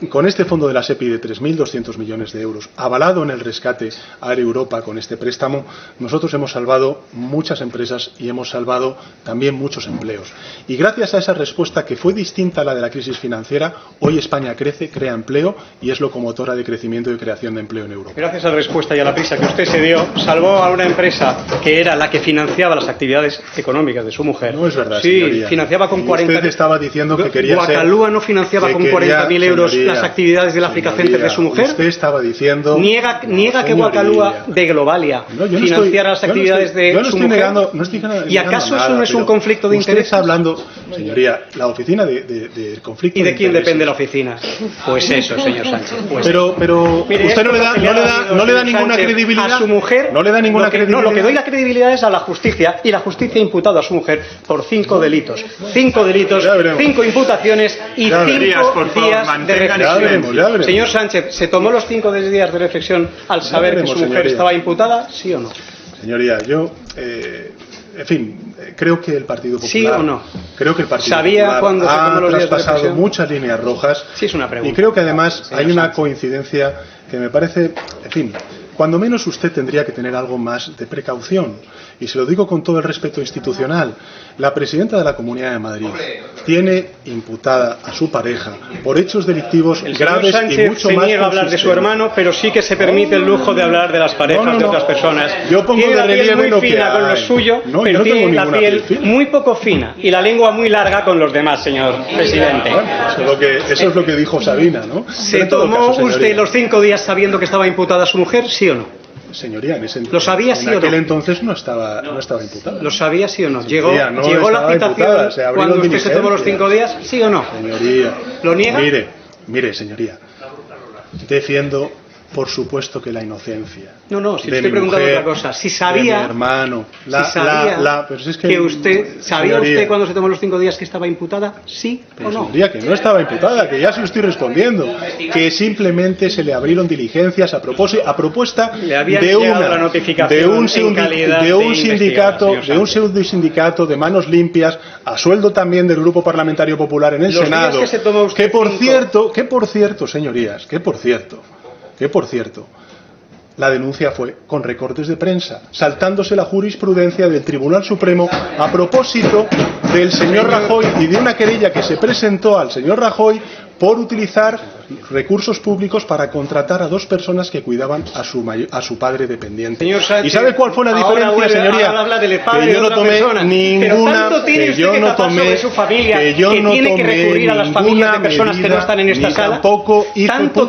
Con este fondo de la SEPI de 3.200 millones de euros, avalado en el rescate a Air Europa con este préstamo, nosotros hemos salvado muchas empresas y hemos salvado también muchos empleos. Y gracias a esa respuesta, que fue distinta a la de la crisis financiera, hoy España crece, crea empleo y es locomotora de crecimiento y creación de empleo en Europa. Gracias a la respuesta y a la prisa que usted se dio, salvó a una empresa que era la que financiaba las actividades económicas de su mujer. No es verdad, sí, señoría. Financiaba con 40... Usted estaba diciendo que quería ser... Guacalúa no financiaba con 40.000 euros señoría, las actividades del Africa Center de su mujer. Usted estaba diciendo... Niega que Guacalúa de Globalia financiara las actividades de su mujer. No estoy negando ¿Y acaso nada, eso no es un conflicto de intereses? Usted está hablando, señoría, la oficina de conflicto. ¿Y de quién depende la oficina? Pues eso, señor Sánchez. Pues pero mire, usted no le da ninguna credibilidad a su mujer. No le da ninguna credibilidad. No, lo que doy la credibilidad es a la justicia, y la justicia ha imputado a su mujer por 5 delitos. 5 delitos, 5 imputaciones y 5 días de reflexión. Señor Sánchez, ¿se tomó los 5 días de reflexión al saber que su mujer estaba imputada? ¿Sí o no? Señoría, yo, en fin, creo que el Partido Popular... ¿Sí o no? Creo que el Partido ¿Sabía cuando se tomó Popular los días ha de traspasado reflexión? muchas líneas rojas. Sí, es una pregunta. Y creo que además hay una coincidencia que me parece, en fin, cuando menos usted tendría que tener algo más de precaución. Y se lo digo con todo el respeto institucional. La presidenta de la Comunidad de Madrid tiene imputada a su pareja por hechos delictivos graves Sánchez y mucho se más niega a hablar de su hermano, pero sí que se permite el lujo de hablar de las parejas de otras personas. Yo pongo tiene de la piel relieve muy lo que fina con lo hay. suyo, No, pero yo no tengo tiene la ninguna piel piel fina. muy poco fina y la lengua muy larga con los demás, señor presidente. Eso es lo que dijo Sabina, ¿no? ¿Se tomó usted los 5 días sabiendo que estaba imputada su mujer, sí o no? Señoría, ¿Lo sabía sí o no? En aquel entonces no estaba imputada. ¿Lo sabía sí o no? ¿Llegó la estaba imputada, citación cuando usted se tomó los 5 días, sí o no? Señoría. ¿Lo niega? Mire, señoría. Defiendo, por supuesto, que la inocencia. No, si de estoy mi preguntando mujer, otra cosa. Si de sabía, mi hermano. pero es que usted, ¿sabía señoría, usted cuando se tomó los 5 días que estaba imputada? ¿Sí o no? Señoría, que no estaba imputada, que ya se lo estoy respondiendo, que simplemente se le abrieron diligencias a propuesta de un sindicato de manos limpias, a sueldo también del Grupo Parlamentario Popular en el Senado, que por cierto, señorías, la denuncia fue con recortes de prensa, saltándose la jurisprudencia del Tribunal Supremo a propósito del señor Rajoy y de una querella que se presentó al señor Rajoy por utilizar recursos públicos para contratar a 2 personas que cuidaban a su padre dependiente. Señor Sánchez, ¿y sabe cuál fue la diferencia, señoría? Que yo no tomé ninguna, que yo no tomé su familia, que tiene que recurrir a las familias de personas que no están en esta sala. Tanto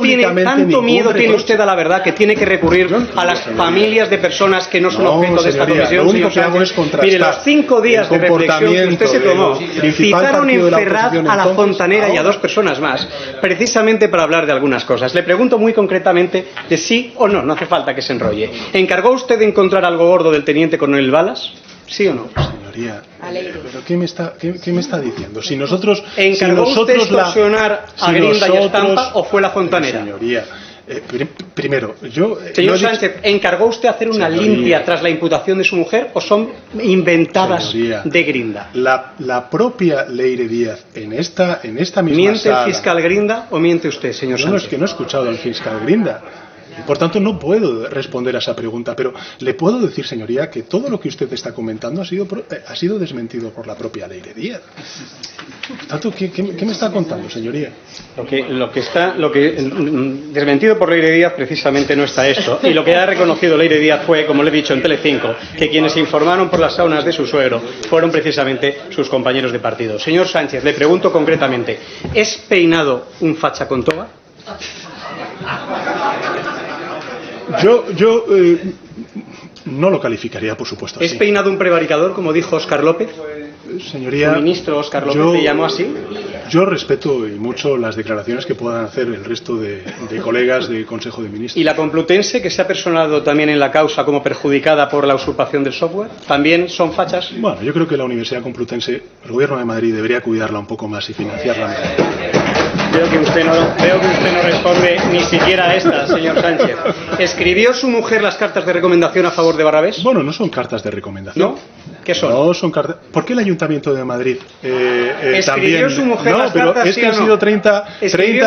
miedo tiene usted a la verdad que tiene que recurrir a las familias de personas que no son objeto de esta comisión. Lo único que hago es contrastar. Mire, los 5 días de reflexión que usted se tomó, citaron en Ferraz a la Fontanera y a 2 personas más, precisamente para hablar de algunas cosas. Le pregunto muy concretamente de sí o no, no hace falta que se enrolle. ¿Encargó usted de encontrar algo gordo del teniente coronel Balas? ¿Sí o no? Señoría, ¿pero qué me está diciendo? Si nosotros... ¿Encargó usted extorsionar a Grinda y a Estampa o fue la Fontanera? Señoría, primero, yo... Señor Sánchez, ¿encargó usted hacer una limpia tras la imputación de su mujer o son inventadas de Grinda? La propia Leire Díaz en esta misma ¿Miente sala, el fiscal Grinda o miente usted, señor Sánchez? No, es que no he escuchado al fiscal Grinda. Y por tanto no puedo responder a esa pregunta, pero le puedo decir, señoría, que todo lo que usted está comentando ha sido desmentido por la propia Leire Díaz. Por tanto, ¿qué me está contando, señoría? Lo que desmentido por Leire Díaz precisamente no está esto. Y lo que ha reconocido Leire Díaz fue, como le he dicho en Telecinco, que quienes informaron por las saunas de su suegro fueron precisamente sus compañeros de partido. Señor Sánchez, le pregunto concretamente, ¿es peinado un facha con toga? Yo no lo calificaría, por supuesto, así. ¿Es peinado un prevaricador, como dijo Óscar López? Señoría, ¿El ministro Óscar López le llamó así? Yo respeto y mucho las declaraciones que puedan hacer el resto de colegas del Consejo de Ministros. ¿Y la Complutense, que se ha personado también en la causa como perjudicada por la usurpación del software, también son fachas? Bueno, yo creo que la Universidad Complutense, el Gobierno de Madrid debería cuidarla un poco más y financiarla mejor. Veo que usted no responde ni siquiera a esta, señor Sánchez. ¿Escribió su mujer las cartas de recomendación a favor de Barrabés? Bueno, no son cartas de recomendación. ¿No? ¿Qué son? No son cartas. ¿Por qué el Ayuntamiento de Madrid ¿Escribió también? su mujer No, las pero cartas, es sí que o han no? sido 30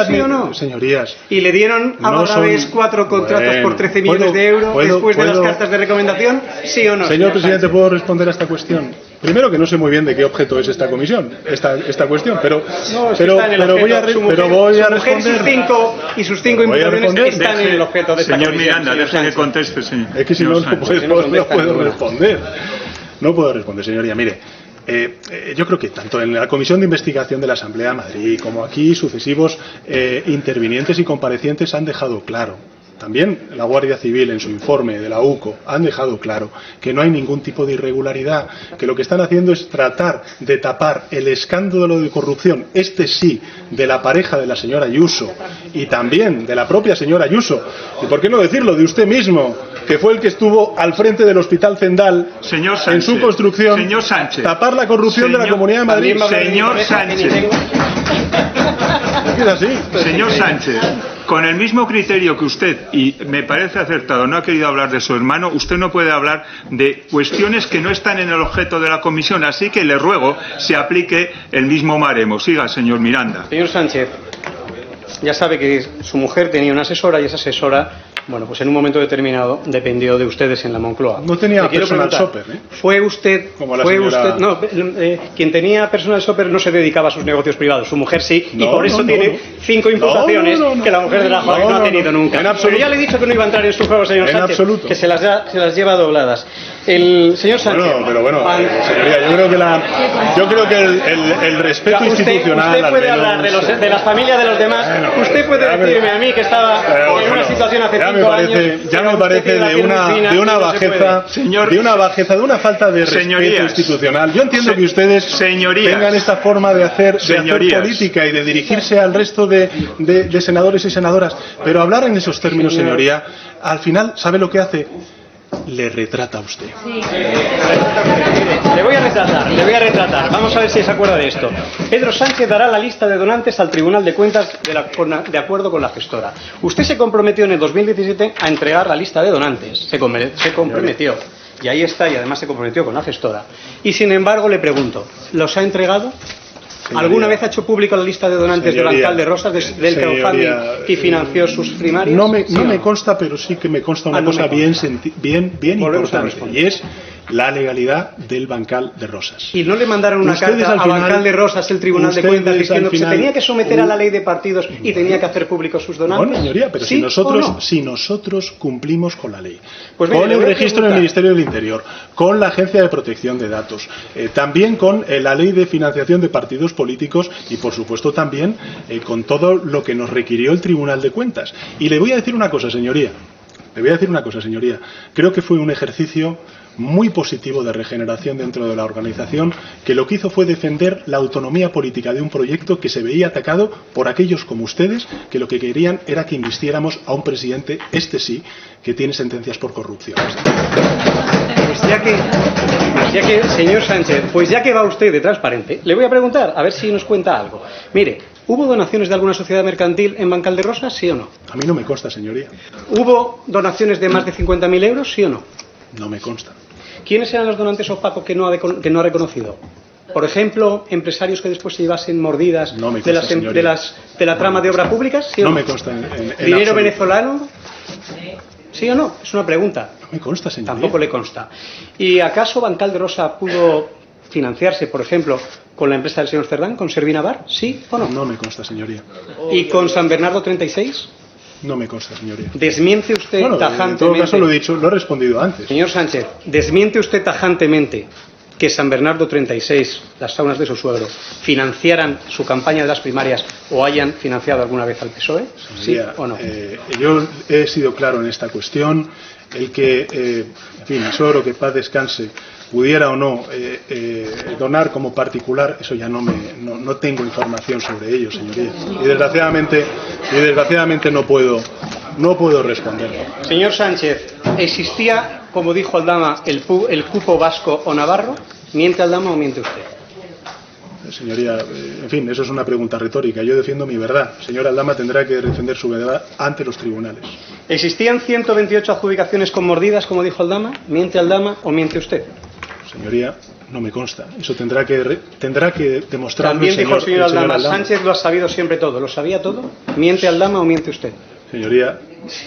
¿Sí o no? señorías. ¿Y le dieron a No Barrabés son- 4 contratos Bueno, por 13 millones de euros después de las cartas de recomendación? ¿Sí o no? Señor presidente, ¿puedo responder a esta cuestión? Primero, que no sé muy bien de qué objeto es esta comisión, esta cuestión, pero voy a responder. Y sus cinco Voy a imputaciones responder. están en el objeto de esta Señor comisión. Miranda, deje que Sánchez. conteste, señor. Es que si no, Sánchez. no puedo responder. No puedo responder, señoría. Mire, yo creo que tanto en la Comisión de Investigación de la Asamblea de Madrid como aquí sucesivos intervinientes y comparecientes han dejado claro, también la Guardia Civil en su informe de la UCO han dejado claro que no hay ningún tipo de irregularidad, que lo que están haciendo es tratar de tapar el escándalo de corrupción, este sí, de la pareja de la señora Ayuso y también de la propia señora Ayuso, y por qué no decirlo, de usted mismo, que fue el que estuvo al frente del Hospital Zendal Señor Sánchez, en su construcción, señor Sánchez, tapar la corrupción de la Comunidad de Madrid. Señor Sánchez, Es así. señor Sánchez, con el mismo criterio que usted, y me parece acertado, no ha querido hablar de su hermano, usted no puede hablar de cuestiones que no están en el objeto de la comisión, así que le ruego se aplique el mismo baremo. Siga, señor Miranda. Señor Sánchez, ya sabe que su mujer tenía una asesora y esa asesora, bueno, pues en un momento determinado dependió de ustedes en la Moncloa. No tenía Le quiero personal preguntar, shopper, ¿eh? ¿Fue usted, Como la señora... no, quien tenía personal shopper no se dedicaba a sus negocios privados, su mujer sí, y No, por eso no, tiene no. 5 imputaciones No. que la mujer de Rajoy no ha tenido nunca. En absoluto. Pero ya le he dicho que no iba a entrar en su juego, señor En Sánchez, absoluto. que se las lleva dobladas. El señor Sánchez... Señoría, yo creo que el respeto institucional... Usted puede al menos, hablar de las familias de los demás. Bueno, usted puede decirme a mí que estaba en una situación hace 5 años. Ya me parece de una bajeza, de una falta de respeto Señorías, institucional. Yo entiendo que ustedes señorías, tengan esta forma de hacer política y de dirigirse al resto de senadores y senadoras, pero hablar en esos términos, señoría, al final, ¿sabe lo que hace? Le retrata a usted. Le voy a retratar. Vamos a ver si se acuerda de esto. Pedro Sánchez dará la lista de donantes al Tribunal de Cuentas de acuerdo con la gestora. Usted se comprometió en el 2017 a entregar la lista de donantes. Se comprometió. Y ahí está, y además se comprometió con la gestora. Y sin embargo le pregunto, ¿los ha entregado? ¿Alguna vez ha hecho público la lista de donantes del alcalde Rosas, del crowdfunding que financió sus primarias? No me consta, pero sí que me consta una cosa bien importante, y es la legalidad del bancal de Rosas. ¿Y no le mandaron una carta al bancal de Rosas, el Tribunal de Cuentas, diciendo que se tenía que someter a la ley de partidos y tenía que hacer públicos sus donantes? Bueno, señoría, pero ¿Sí si nosotros cumplimos con la ley, pues con el registro en el Ministerio del Interior, con la Agencia de Protección de Datos, también con la ley de financiación de partidos políticos y, por supuesto, también con todo lo que nos requirió el Tribunal de Cuentas. Y le voy a decir una cosa, señoría. Creo que fue un ejercicio muy positivo de regeneración dentro de la organización, que lo que hizo fue defender la autonomía política de un proyecto que se veía atacado por aquellos como ustedes, que lo que querían era que invistiéramos a un presidente, este sí, que tiene sentencias por corrupción. Señor Sánchez, pues ya que va usted de transparente, le voy a preguntar, a ver si nos cuenta algo. Mire, ¿hubo donaciones de alguna sociedad mercantil en Bancal de Rosas, sí o no? A mí no me consta, señoría. ¿Hubo donaciones de más de 50.000 euros, sí o no? No me consta. ¿Quiénes eran los donantes opacos que no ha reconocido? Por ejemplo, empresarios que después se llevasen mordidas de la trama de obra pública, ¿sí o no? No me consta. ¿Dinero venezolano? ¿Sí o no? Es una pregunta. No me consta, señoría. Tampoco le consta. ¿Y acaso Bancal de Rosa pudo financiarse, por ejemplo, con la empresa del señor Cerdán, con Servina Bar? ¿Sí o no? No me consta, señoría. ¿Y con San Bernardo 36? No me consta, señoría. ¿Desmiente usted tajantemente? En todo caso lo he dicho, lo he respondido antes. Señor Sánchez, ¿desmiente usted tajantemente que San Bernardo 36, las saunas de su suegro, financiaran su campaña de las primarias o hayan financiado alguna vez al PSOE? Señoría, ¿Sí o no? Yo he sido claro en esta cuestión. El que, en fin, mi suegro, que paz descanse, pudiera o no donar como particular, eso ya no tengo información sobre ello, señoría. Y desgraciadamente no puedo responder. Señor Sánchez, ¿existía, como dijo Aldama, el cupo vasco o navarro? ¿Miente Aldama o miente usted? Señoría, en fin, eso es una pregunta retórica. Yo defiendo mi verdad. Señor Aldama tendrá que defender su verdad ante los tribunales. ¿Existían 128 adjudicaciones con mordidas, como dijo Aldama? ¿Miente Aldama o miente usted? Señoría, no me consta. Eso tendrá que demostrarlo. También dijo el señor Aldama, Sánchez lo ha sabido siempre todo. ¿Lo sabía todo? ¿Miente Aldama o miente usted? Señoría,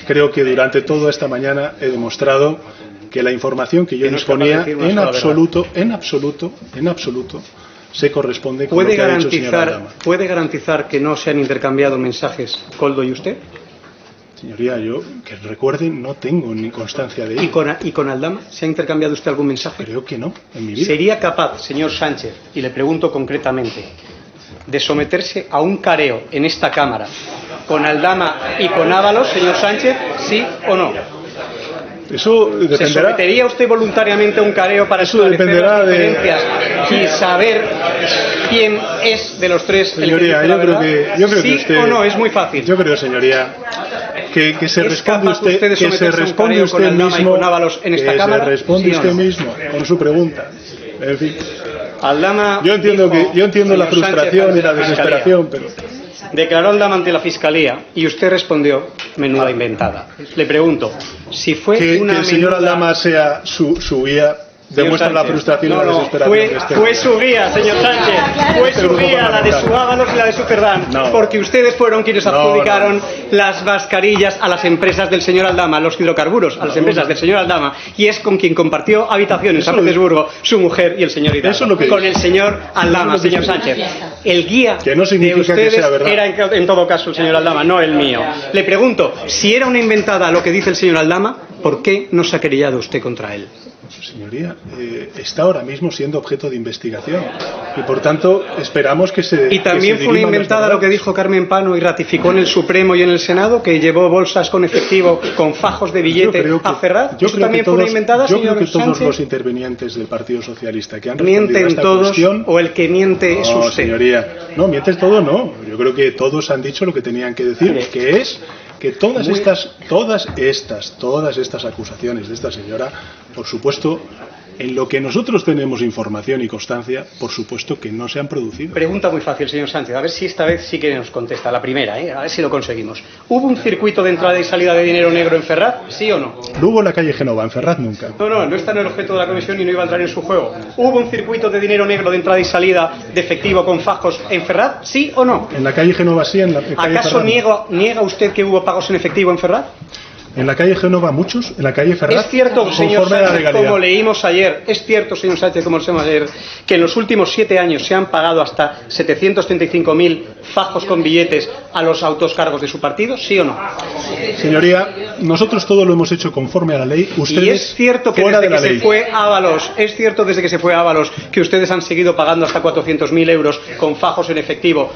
creo que durante toda esta mañana he demostrado que la información que yo disponía en absoluto se corresponde con lo que ha dicho el señor Aldama. ¿Puede garantizar que no se han intercambiado mensajes Koldo y usted? Señoría, yo, que recuerden, no tengo ni constancia de ello. ¿Y con Aldama? ¿Se ha intercambiado usted algún mensaje? Creo que no, en mi vida. ¿Sería capaz, señor Sánchez, y le pregunto concretamente, de someterse a un careo en esta Cámara con Aldama y con Ábalos, señor Sánchez, sí o no? Eso dependerá. ¿Se sometería usted voluntariamente a un careo para esclarecer las diferencias y saber quién es de los tres? Señoría, yo creo ¿Sí que usted, o no? Es muy fácil. Yo creo, señoría, que se responde usted, de que se responde usted mismo, en esta que Cámara, se responde ¿sí usted no? mismo con su pregunta. En fin, Aldama yo entiendo la frustración y la desesperación, pero declaró Aldama ante la Fiscalía y usted respondió menuda inventada. Le pregunto, si fue que una el señor menuda... Aldama sea su guía demuestra la frustración y la desesperación. Fue su guía, señor Sánchez. Fue su guía, la de su Ábalos y la de su Cerdán. Porque ustedes fueron quienes adjudicaron las mascarillas a las empresas del señor Aldama, los hidrocarburos, a las empresas del señor Aldama, y es con quien compartió habitación en San Petersburgo su mujer y el señor Hidalgo. Con el señor Aldama, señor Sánchez. El guía que no de ustedes que sea verdad. era en todo caso el señor Aldama, no el mío. Le pregunto, si era una inventada lo que dice el señor Aldama, ¿por qué no se ha querellado usted contra él? Señoría, está ahora mismo siendo objeto de investigación y por tanto esperamos que se... Y también fue una inventada lo que dijo Carmen Pano y ratificó en el Supremo y en el Senado, que llevó bolsas con efectivo con fajos de billete a Ferraz. ¿Eso también fue una inventada, señor Sánchez? Yo creo que todos los intervinientes del Partido Socialista que han ¿Mienten respondido a esta todos cuestión, o el que miente es usted? No, señoría, no, mienten todos no. Yo creo que todos han dicho lo que tenían que decir, que es que todas estas acusaciones de esta señora, por supuesto, en lo que nosotros tenemos información y constancia, por supuesto que no se han producido. Pregunta muy fácil, señor Sánchez, a ver si esta vez sí que nos contesta. La primera, a ver si lo conseguimos. ¿Hubo un circuito de entrada y salida de dinero negro en Ferraz? ¿Sí o no? No hubo en la calle Génova, en Ferraz nunca. No está en el objeto de la comisión y no iba a entrar en su juego. ¿Hubo un circuito de dinero negro de entrada y salida de efectivo con fajos en Ferraz? ¿Sí o no? En la calle Génova sí, en la calle ¿Acaso Ferraz, niega usted que hubo pagos en efectivo en Ferraz? En la calle Génova muchos, en la calle Ferraz. Es cierto, señor Sánchez, como leímos ayer, que en los últimos 7 años se han pagado hasta 735.000 fajos con billetes a los altos cargos de su partido, ¿sí o no? Señoría, nosotros todo lo hemos hecho conforme a la ley. Ustedes, y es cierto que desde que se fue Ábalos, que ustedes han seguido pagando hasta 400.000 euros con fajos en efectivo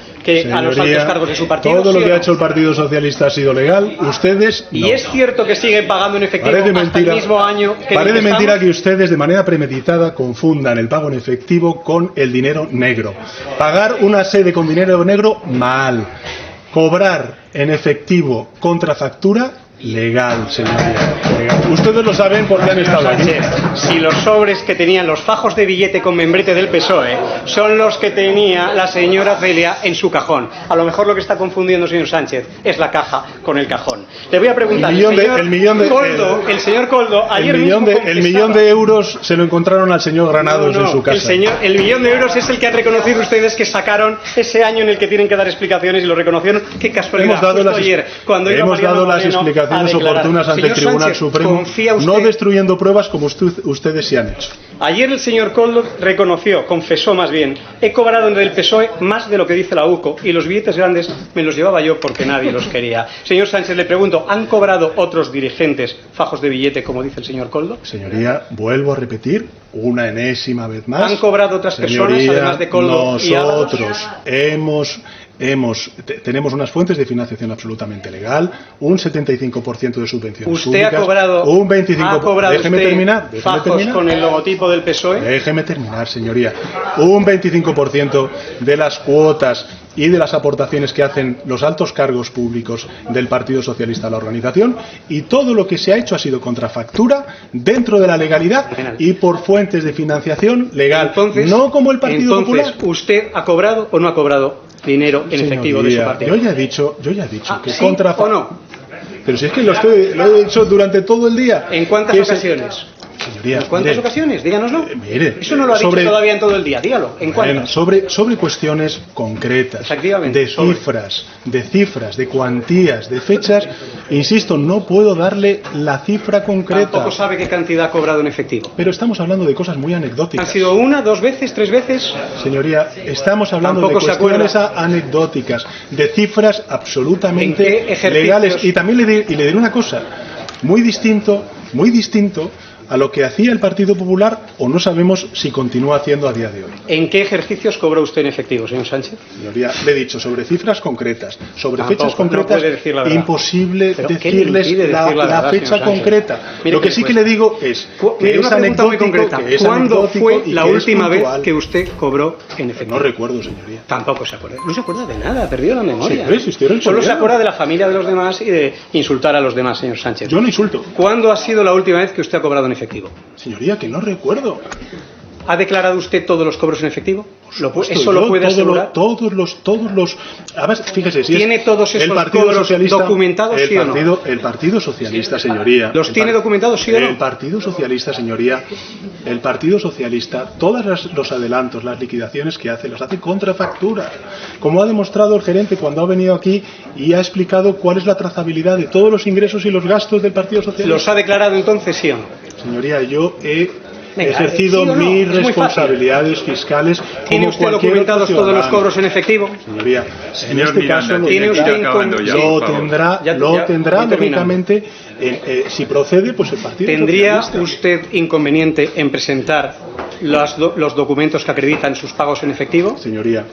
a los altos cargos de su partido. Todo lo que ha hecho el Partido Socialista ha sido legal. Ustedes no. Y es cierto que siguen pagando en efectivo hasta el mismo año que... Parece mentira que ustedes de manera premeditada confundan el pago en efectivo con el dinero negro. Pagar una sede con dinero negro, mal. Cobrar en efectivo contra factura, legal, señoría. Legal. Ustedes lo saben porque han estado aquí. Si los sobres que tenían los fajos de billete con membrete del PSOE son los que tenía la señora Celia en su cajón. A lo mejor lo que está confundiendo, señor Sánchez, es la caja con el cajón. Le voy a preguntar, el señor Koldo, ayer el millón de euros se lo encontraron al señor Granados en su casa. El millón de euros es el que han reconocido ustedes que sacaron ese año en el que tienen que dar explicaciones y lo reconocieron. Qué casualidad. Hemos dado las explicaciones oportunas ante el Tribunal Supremo, no destruyendo pruebas como ustedes sí han hecho. Ayer el señor Koldo confesó más bien, he cobrado en el PSOE más de lo que dice la UCO y los billetes grandes me los llevaba yo porque nadie los quería. Señor Sánchez, le pregunto, ¿han cobrado otros dirigentes fajos de billete como dice el señor Koldo? Señoría, vuelvo a repetir una enésima vez más. ¿Han cobrado otras personas además de Koldo y Ábalos? Nosotros tenemos unas fuentes de financiación absolutamente legal, un 75% de subvenciones ¿Usted públicas, ha cobrado, un 25%. Déjeme terminar. ¿Fajos con el logotipo del PSOE? Déjeme terminar, señoría. Un 25% de las cuotas y de las aportaciones que hacen los altos cargos públicos del Partido Socialista a la organización, y todo lo que se ha hecho ha sido contra factura, dentro de la legalidad y por fuentes de financiación legal, no como el Partido Popular. ¿Usted ha cobrado o no ha cobrado dinero en efectivo de su partido? Yo ya he dicho que ¿sí contra o no? Pero si es que lo he dicho durante todo el día. ¿En cuántas ocasiones? Señoría, ¿En cuántas mire, ocasiones? Díganoslo. Mire, eso no lo ha dicho todavía en todo el día. Dígalo. ¿En cuántas? Sobre cuestiones concretas, Efectivamente, de cifras, de cuantías, de fechas, insisto, no puedo darle la cifra concreta. Tampoco sabe qué cantidad ha cobrado en efectivo. Pero estamos hablando de cosas muy anecdóticas. ¿Han sido una, dos veces, tres veces? Señoría, estamos hablando Tampoco de cuestiones anecdóticas, de cifras absolutamente legales. Y también le diré una cosa, muy distinto a lo que hacía el Partido Popular, o no sabemos si continúa haciendo a día de hoy. ¿En qué ejercicios cobró usted en efectivo, señor Sánchez? Señoría, le he dicho sobre cifras concretas, sobre Tampoco, fechas concretas, no imposible decirles la fecha concreta. Mire, lo que sí que le digo es que es anecdótico. ¿Cuándo fue la última vez que usted cobró en efectivo? No recuerdo, señoría. Tampoco se acuerda. No se acuerda de nada, ha perdido la memoria. Sí, Solo se acuerda de la familia de los demás y de insultar a los demás, señor Sánchez. Yo no insulto. ¿Cuándo ha sido la última vez que usted ha cobrado en efectivo? Señoría, que no recuerdo. ¿Ha declarado usted todos los cobros en efectivo? ¿Eso lo puede asegurar? Todos los. Además, fíjese, si ¿tiene todos esos cobros documentados, sí o no? El Partido Socialista, señoría. ¿Los tiene documentados, sí o no? El Partido Socialista, señoría. El Partido Socialista, todos los adelantos, las liquidaciones que hace, las hace contra factura. Como ha demostrado el gerente cuando ha venido aquí y ha explicado cuál es la trazabilidad de todos los ingresos y los gastos del Partido Socialista. ¿Los ha declarado entonces, sí o no? Señoría, yo he ejercido mis responsabilidades fiscales. ¿Tiene usted documentados todos los cobros en efectivo? Señoría, en este Miranda, caso ¿tiene usted lo tendrá lógicamente. Si procede, pues el Partido ¿Tendría Socialista. usted inconveniente en presentar los documentos que acreditan sus pagos en efectivo? Señoría,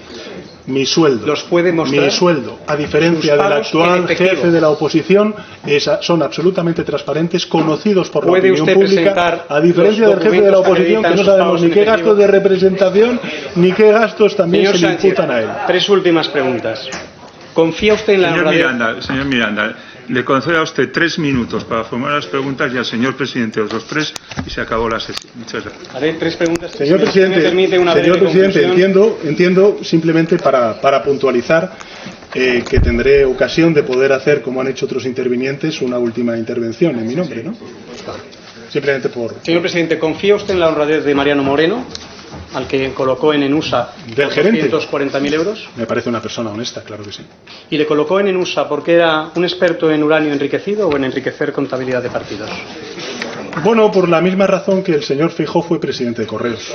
mi sueldo, ¿los puede mostrar? Mi sueldo, a diferencia del actual jefe de la oposición, son absolutamente transparentes, conocidos por la opinión pública, a diferencia del jefe de la oposición, que no sabemos ni qué gastos de representación ni qué gastos también se le imputan a él. Tres últimas preguntas. ¿Confía usted en la honradez? Señor Miranda, le concedo a usted 3 minutos para formular las preguntas y al señor presidente otros 3 y se acabó la sesión. Muchas gracias. Haré 3 preguntas. Señor presidente, entiendo simplemente para puntualizar que tendré ocasión de poder hacer, como han hecho otros intervinientes, una última intervención en mi nombre, ¿no? Simplemente por... Señor presidente, ¿confía usted en la honradez de Mariano Moreno, al que colocó en ENUSA del gerente? 240.000 euros. Me parece una persona honesta, claro que sí. ¿Y le colocó en ENUSA porque era un experto en uranio enriquecido o en enriquecer contabilidad de partidos? Bueno, por la misma razón que el señor Feijóo fue presidente de Correos.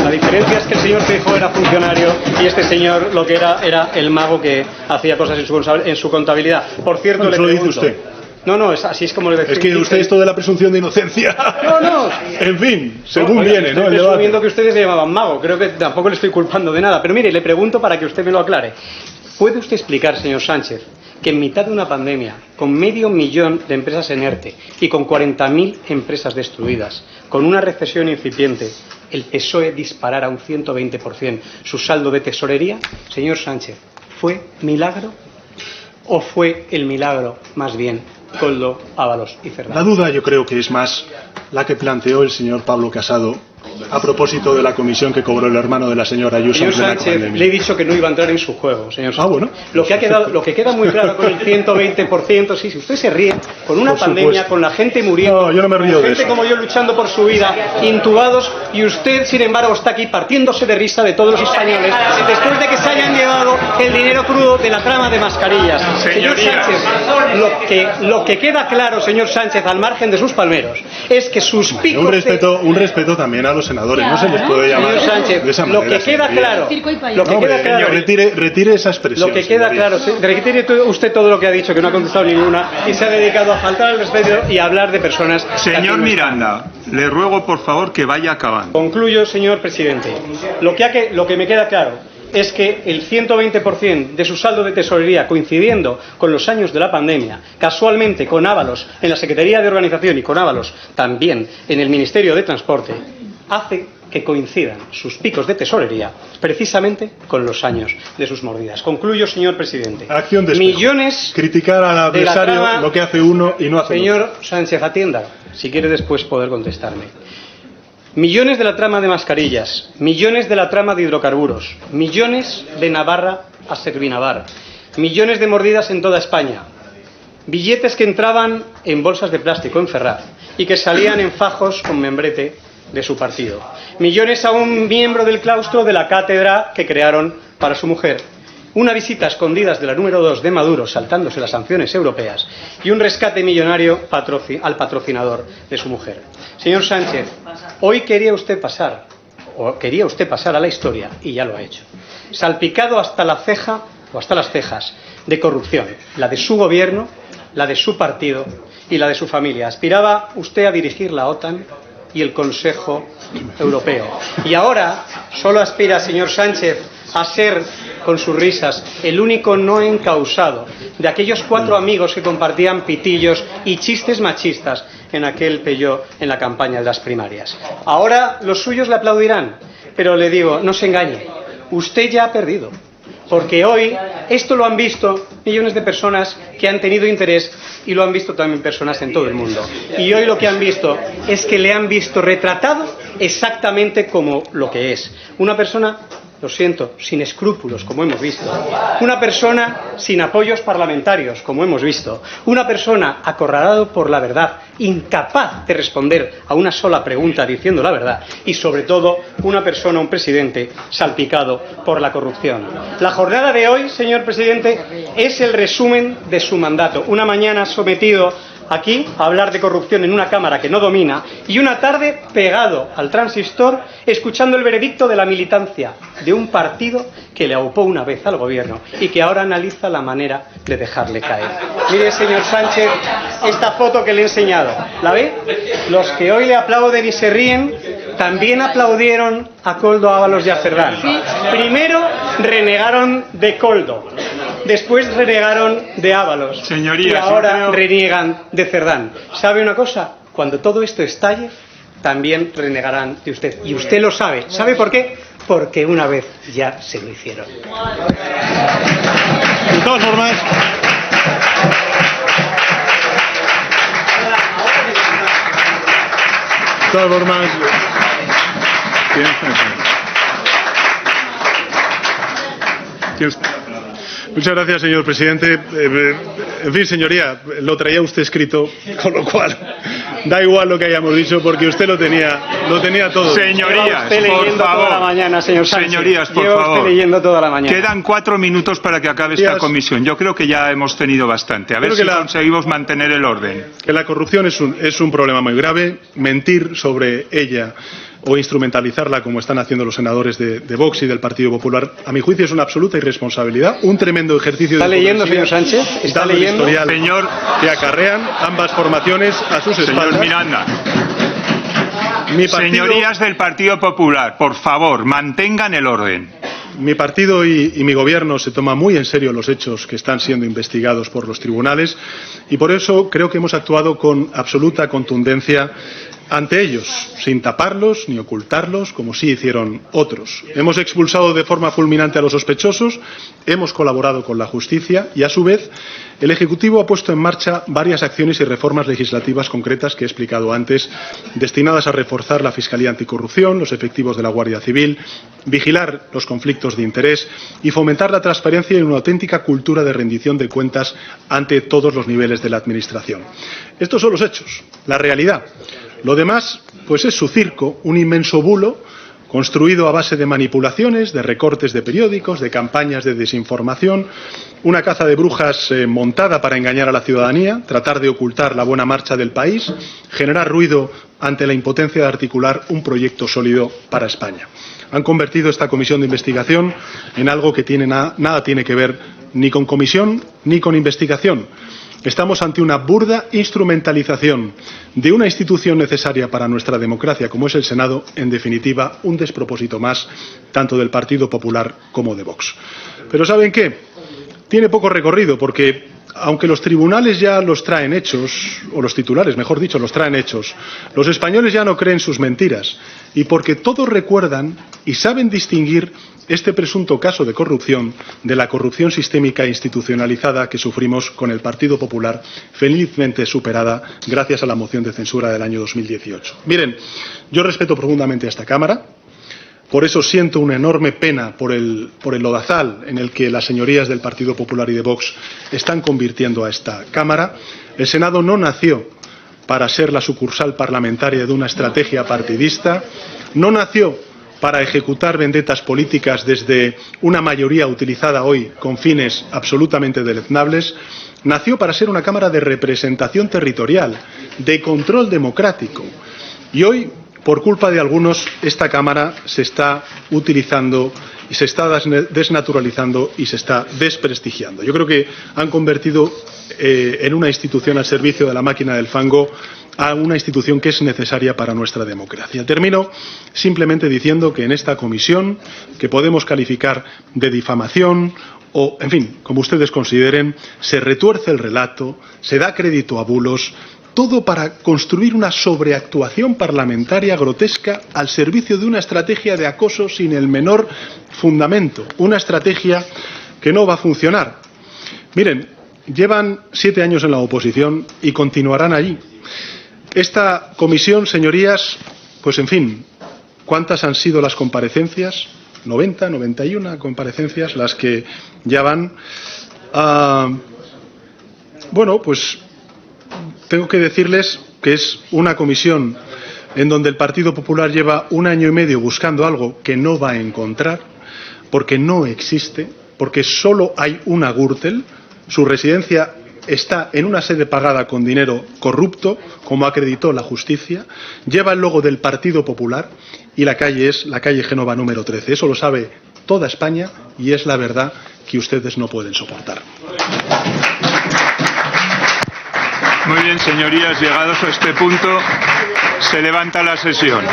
La diferencia es que el señor Feijóo era funcionario y este señor lo que era el mago que hacía cosas en su contabilidad. Por cierto, bueno, le pregunto... Eso lo dice usted. No, así es como le decía. Es que usted esto de la presunción de inocencia. No. En fin, según viene, ¿no? Estoy presumiendo que ustedes le llamaban mago. Creo que tampoco le estoy culpando de nada. Pero mire, le pregunto para que usted me lo aclare. ¿Puede usted explicar, señor Sánchez, que en mitad de una pandemia, con 500.000 de empresas en ERTE y con 40.000 empresas destruidas, con una recesión incipiente, el PSOE disparara un 120% su saldo de tesorería? Señor Sánchez, ¿fue milagro o fue el milagro más bien Koldo, Ábalos y Cerdá? La duda yo creo que es más la que planteó el señor Pablo Casado a propósito de la comisión que cobró el hermano de la señora Ayuso. Señor Sánchez, le he dicho que no iba a entrar en su juego, señor Sánchez. Bueno. Lo que queda muy claro con el 120%, sí, si usted se ríe, con una pandemia, con la gente muriendo, no, yo no me río con de gente eso. como yo luchando por su vida, intubados, y usted, sin embargo, está aquí partiéndose de risa de todos los españoles, después de que se hayan llevado el dinero crudo de la trama de mascarillas. Señor Sánchez, lo que queda claro, señor Sánchez, al margen de sus palmeros, es que sus picos... Un respeto también a los senadores, no se les puede llamar Sánchez, de esa manera. Lo que queda claro, retire esa expresión. Lo que queda claro, retire usted todo lo que ha dicho, que no ha contestado ninguna, y se ha dedicado a faltar al respeto y a hablar de personas. Señor Miranda, le ruego por favor que vaya acabando. Concluyo, señor presidente. Lo que me queda claro es que el 120% de su saldo de tesorería, coincidiendo con los años de la pandemia, casualmente con Ábalos en la Secretaría de Organización y con Ábalos también en el Ministerio de Transporte, hace que coincidan sus picos de tesorería precisamente con los años de sus mordidas. Concluyo, señor presidente. Acción de millones criticar al adversario lo que hace uno y no hace señor el otro. Sánchez, atienda, si quiere después poder contestarme. Millones de la trama de mascarillas, millones de la trama de hidrocarburos, millones de Navarra a Servinavar, millones de mordidas en toda España, billetes que entraban en bolsas de plástico en Ferraz, y que salían en fajos con membrete de su partido. Millones a un miembro del claustro de la cátedra que crearon para su mujer. Una visita a escondidas de la número 2 de Maduro saltándose las sanciones europeas y un rescate millonario al patrocinador de su mujer. Señor Sánchez, hoy quería usted pasar a la historia y ya lo ha hecho. Salpicado hasta la ceja o hasta las cejas de corrupción, la de su gobierno, la de su partido y la de su familia. Aspiraba usted a dirigir la OTAN y el Consejo Europeo. Y ahora solo aspira, señor Sánchez, a ser, con sus risas, el único no encausado de aquellos 4 amigos que compartían pitillos y chistes machistas en aquel Peugeot en la campaña de las primarias. Ahora los suyos le aplaudirán, pero le digo, no se engañe, usted ya ha perdido. Porque hoy esto lo han visto millones de personas que han tenido interés y lo han visto también personas en todo el mundo. Y hoy lo que han visto es que le han visto retratado exactamente como lo que es. Una persona, lo siento, sin escrúpulos, como hemos visto. Una persona sin apoyos parlamentarios, como hemos visto. Una persona acorralado por la verdad, incapaz de responder a una sola pregunta diciendo la verdad. Y sobre todo, una persona, un presidente, salpicado por la corrupción. La jornada de hoy, señor presidente, es el resumen de su mandato. Una mañana sometido aquí a hablar de corrupción en una cámara que no domina y una tarde pegado al transistor escuchando el veredicto de la militancia de un partido que le aupó una vez al gobierno y que ahora analiza la manera de dejarle caer. Mire, señor Sánchez, esta foto que le he enseñado, ¿la ve? Los que hoy le aplauden y se ríen también aplaudieron a Koldo, Ábalos y a Cerdán. Primero renegaron de Koldo, después renegaron de Ábalos. Señorías, y ahora reniegan de Cerdán. ¿Sabe una cosa? Cuando todo esto estalle, también renegarán de usted. Y usted lo sabe. ¿Sabe por qué? Porque una vez ya se lo hicieron. De todas formas, muchas gracias, señor presidente. En fin, señoría, lo traía usted escrito, con lo cual da igual lo que hayamos dicho porque usted lo tenía todo. Señorías, por favor. Toda la mañana, señor Sánchez. Señorías, por Lleva favor. usted leyendo toda la mañana. Quedan 4 minutos para que acabe esta comisión. Yo creo que ya hemos tenido bastante. A ver si conseguimos mantener el orden. Que la corrupción es un problema muy grave. Mentir sobre ella o instrumentalizarla como están haciendo los senadores de Vox y del Partido Popular, a mi juicio es una absoluta irresponsabilidad, un tremendo ejercicio de hipocresía. ¿Está leyendo, señor Sánchez? ¿Está leyendo? Señor, que acarrean ambas formaciones a sus espaldas. Señor Miranda. Señorías del Partido Popular, por favor, mantengan el orden. Mi partido y mi gobierno se toman muy en serio los hechos que están siendo investigados por los tribunales y por eso creo que hemos actuado con absoluta contundencia ante ellos, sin taparlos ni ocultarlos, como sí hicieron otros. Hemos expulsado de forma fulminante a los sospechosos, hemos colaborado con la justicia y, a su vez, el Ejecutivo ha puesto en marcha varias acciones y reformas legislativas concretas que he explicado antes, destinadas a reforzar la Fiscalía Anticorrupción, los efectivos de la Guardia Civil, vigilar los conflictos de interés y fomentar la transparencia y una auténtica cultura de rendición de cuentas ante todos los niveles de la Administración. Estos son los hechos, la realidad. Lo demás, pues es su circo, un inmenso bulo construido a base de manipulaciones, de recortes de periódicos, de campañas de desinformación, una caza de brujas montada para engañar a la ciudadanía, tratar de ocultar la buena marcha del país, generar ruido ante la impotencia de articular un proyecto sólido para España. Han convertido esta comisión de investigación en algo que nada tiene que ver ni con comisión ni con investigación. Estamos ante una burda instrumentalización de una institución necesaria para nuestra democracia como es el Senado, en definitiva, un despropósito más tanto del Partido Popular como de Vox. Pero ¿saben qué? Tiene poco recorrido porque, aunque los tribunales ya los traen hechos, o los titulares, mejor dicho, los traen hechos, los españoles ya no creen sus mentiras y porque todos recuerdan y saben distinguir este presunto caso de corrupción de la corrupción sistémica e institucionalizada que sufrimos con el Partido Popular, felizmente superada gracias a la moción de censura del año 2018. Miren, yo respeto profundamente a esta Cámara, por eso siento una enorme pena por el lodazal en el que las señorías del Partido Popular y de Vox están convirtiendo a esta Cámara. El Senado no nació para ser la sucursal parlamentaria de una estrategia partidista, no nació para ejecutar vendetas políticas desde una mayoría utilizada hoy con fines absolutamente deleznables, nació para ser una Cámara de representación territorial, de control democrático. Y hoy, por culpa de algunos, esta Cámara se está utilizando y se está desnaturalizando y se está desprestigiando. Yo creo que han convertido en una institución al servicio de la máquina del fango a una institución que es necesaria para nuestra democracia. Termino simplemente diciendo que en esta comisión, que podemos calificar de difamación o, en fin, como ustedes consideren, se retuerce el relato, se da crédito a bulos, todo para construir una sobreactuación parlamentaria grotesca al servicio de una estrategia de acoso sin el menor fundamento, una estrategia que no va a funcionar. Miren, llevan 7 años en la oposición y continuarán allí. Esta comisión, señorías, pues en fin, ¿cuántas han sido las comparecencias? 90, 91 comparecencias las que ya van. Bueno, pues tengo que decirles que es una comisión en donde el Partido Popular lleva 1 año y medio buscando algo que no va a encontrar, porque no existe, porque solo hay una Gürtel, su residencia está en una sede pagada con dinero corrupto, como acreditó la justicia, lleva el logo del Partido Popular y la calle es la calle Génova número 13. Eso lo sabe toda España y es la verdad que ustedes no pueden soportar. Muy bien, señorías, llegados a este punto, se levanta la sesión.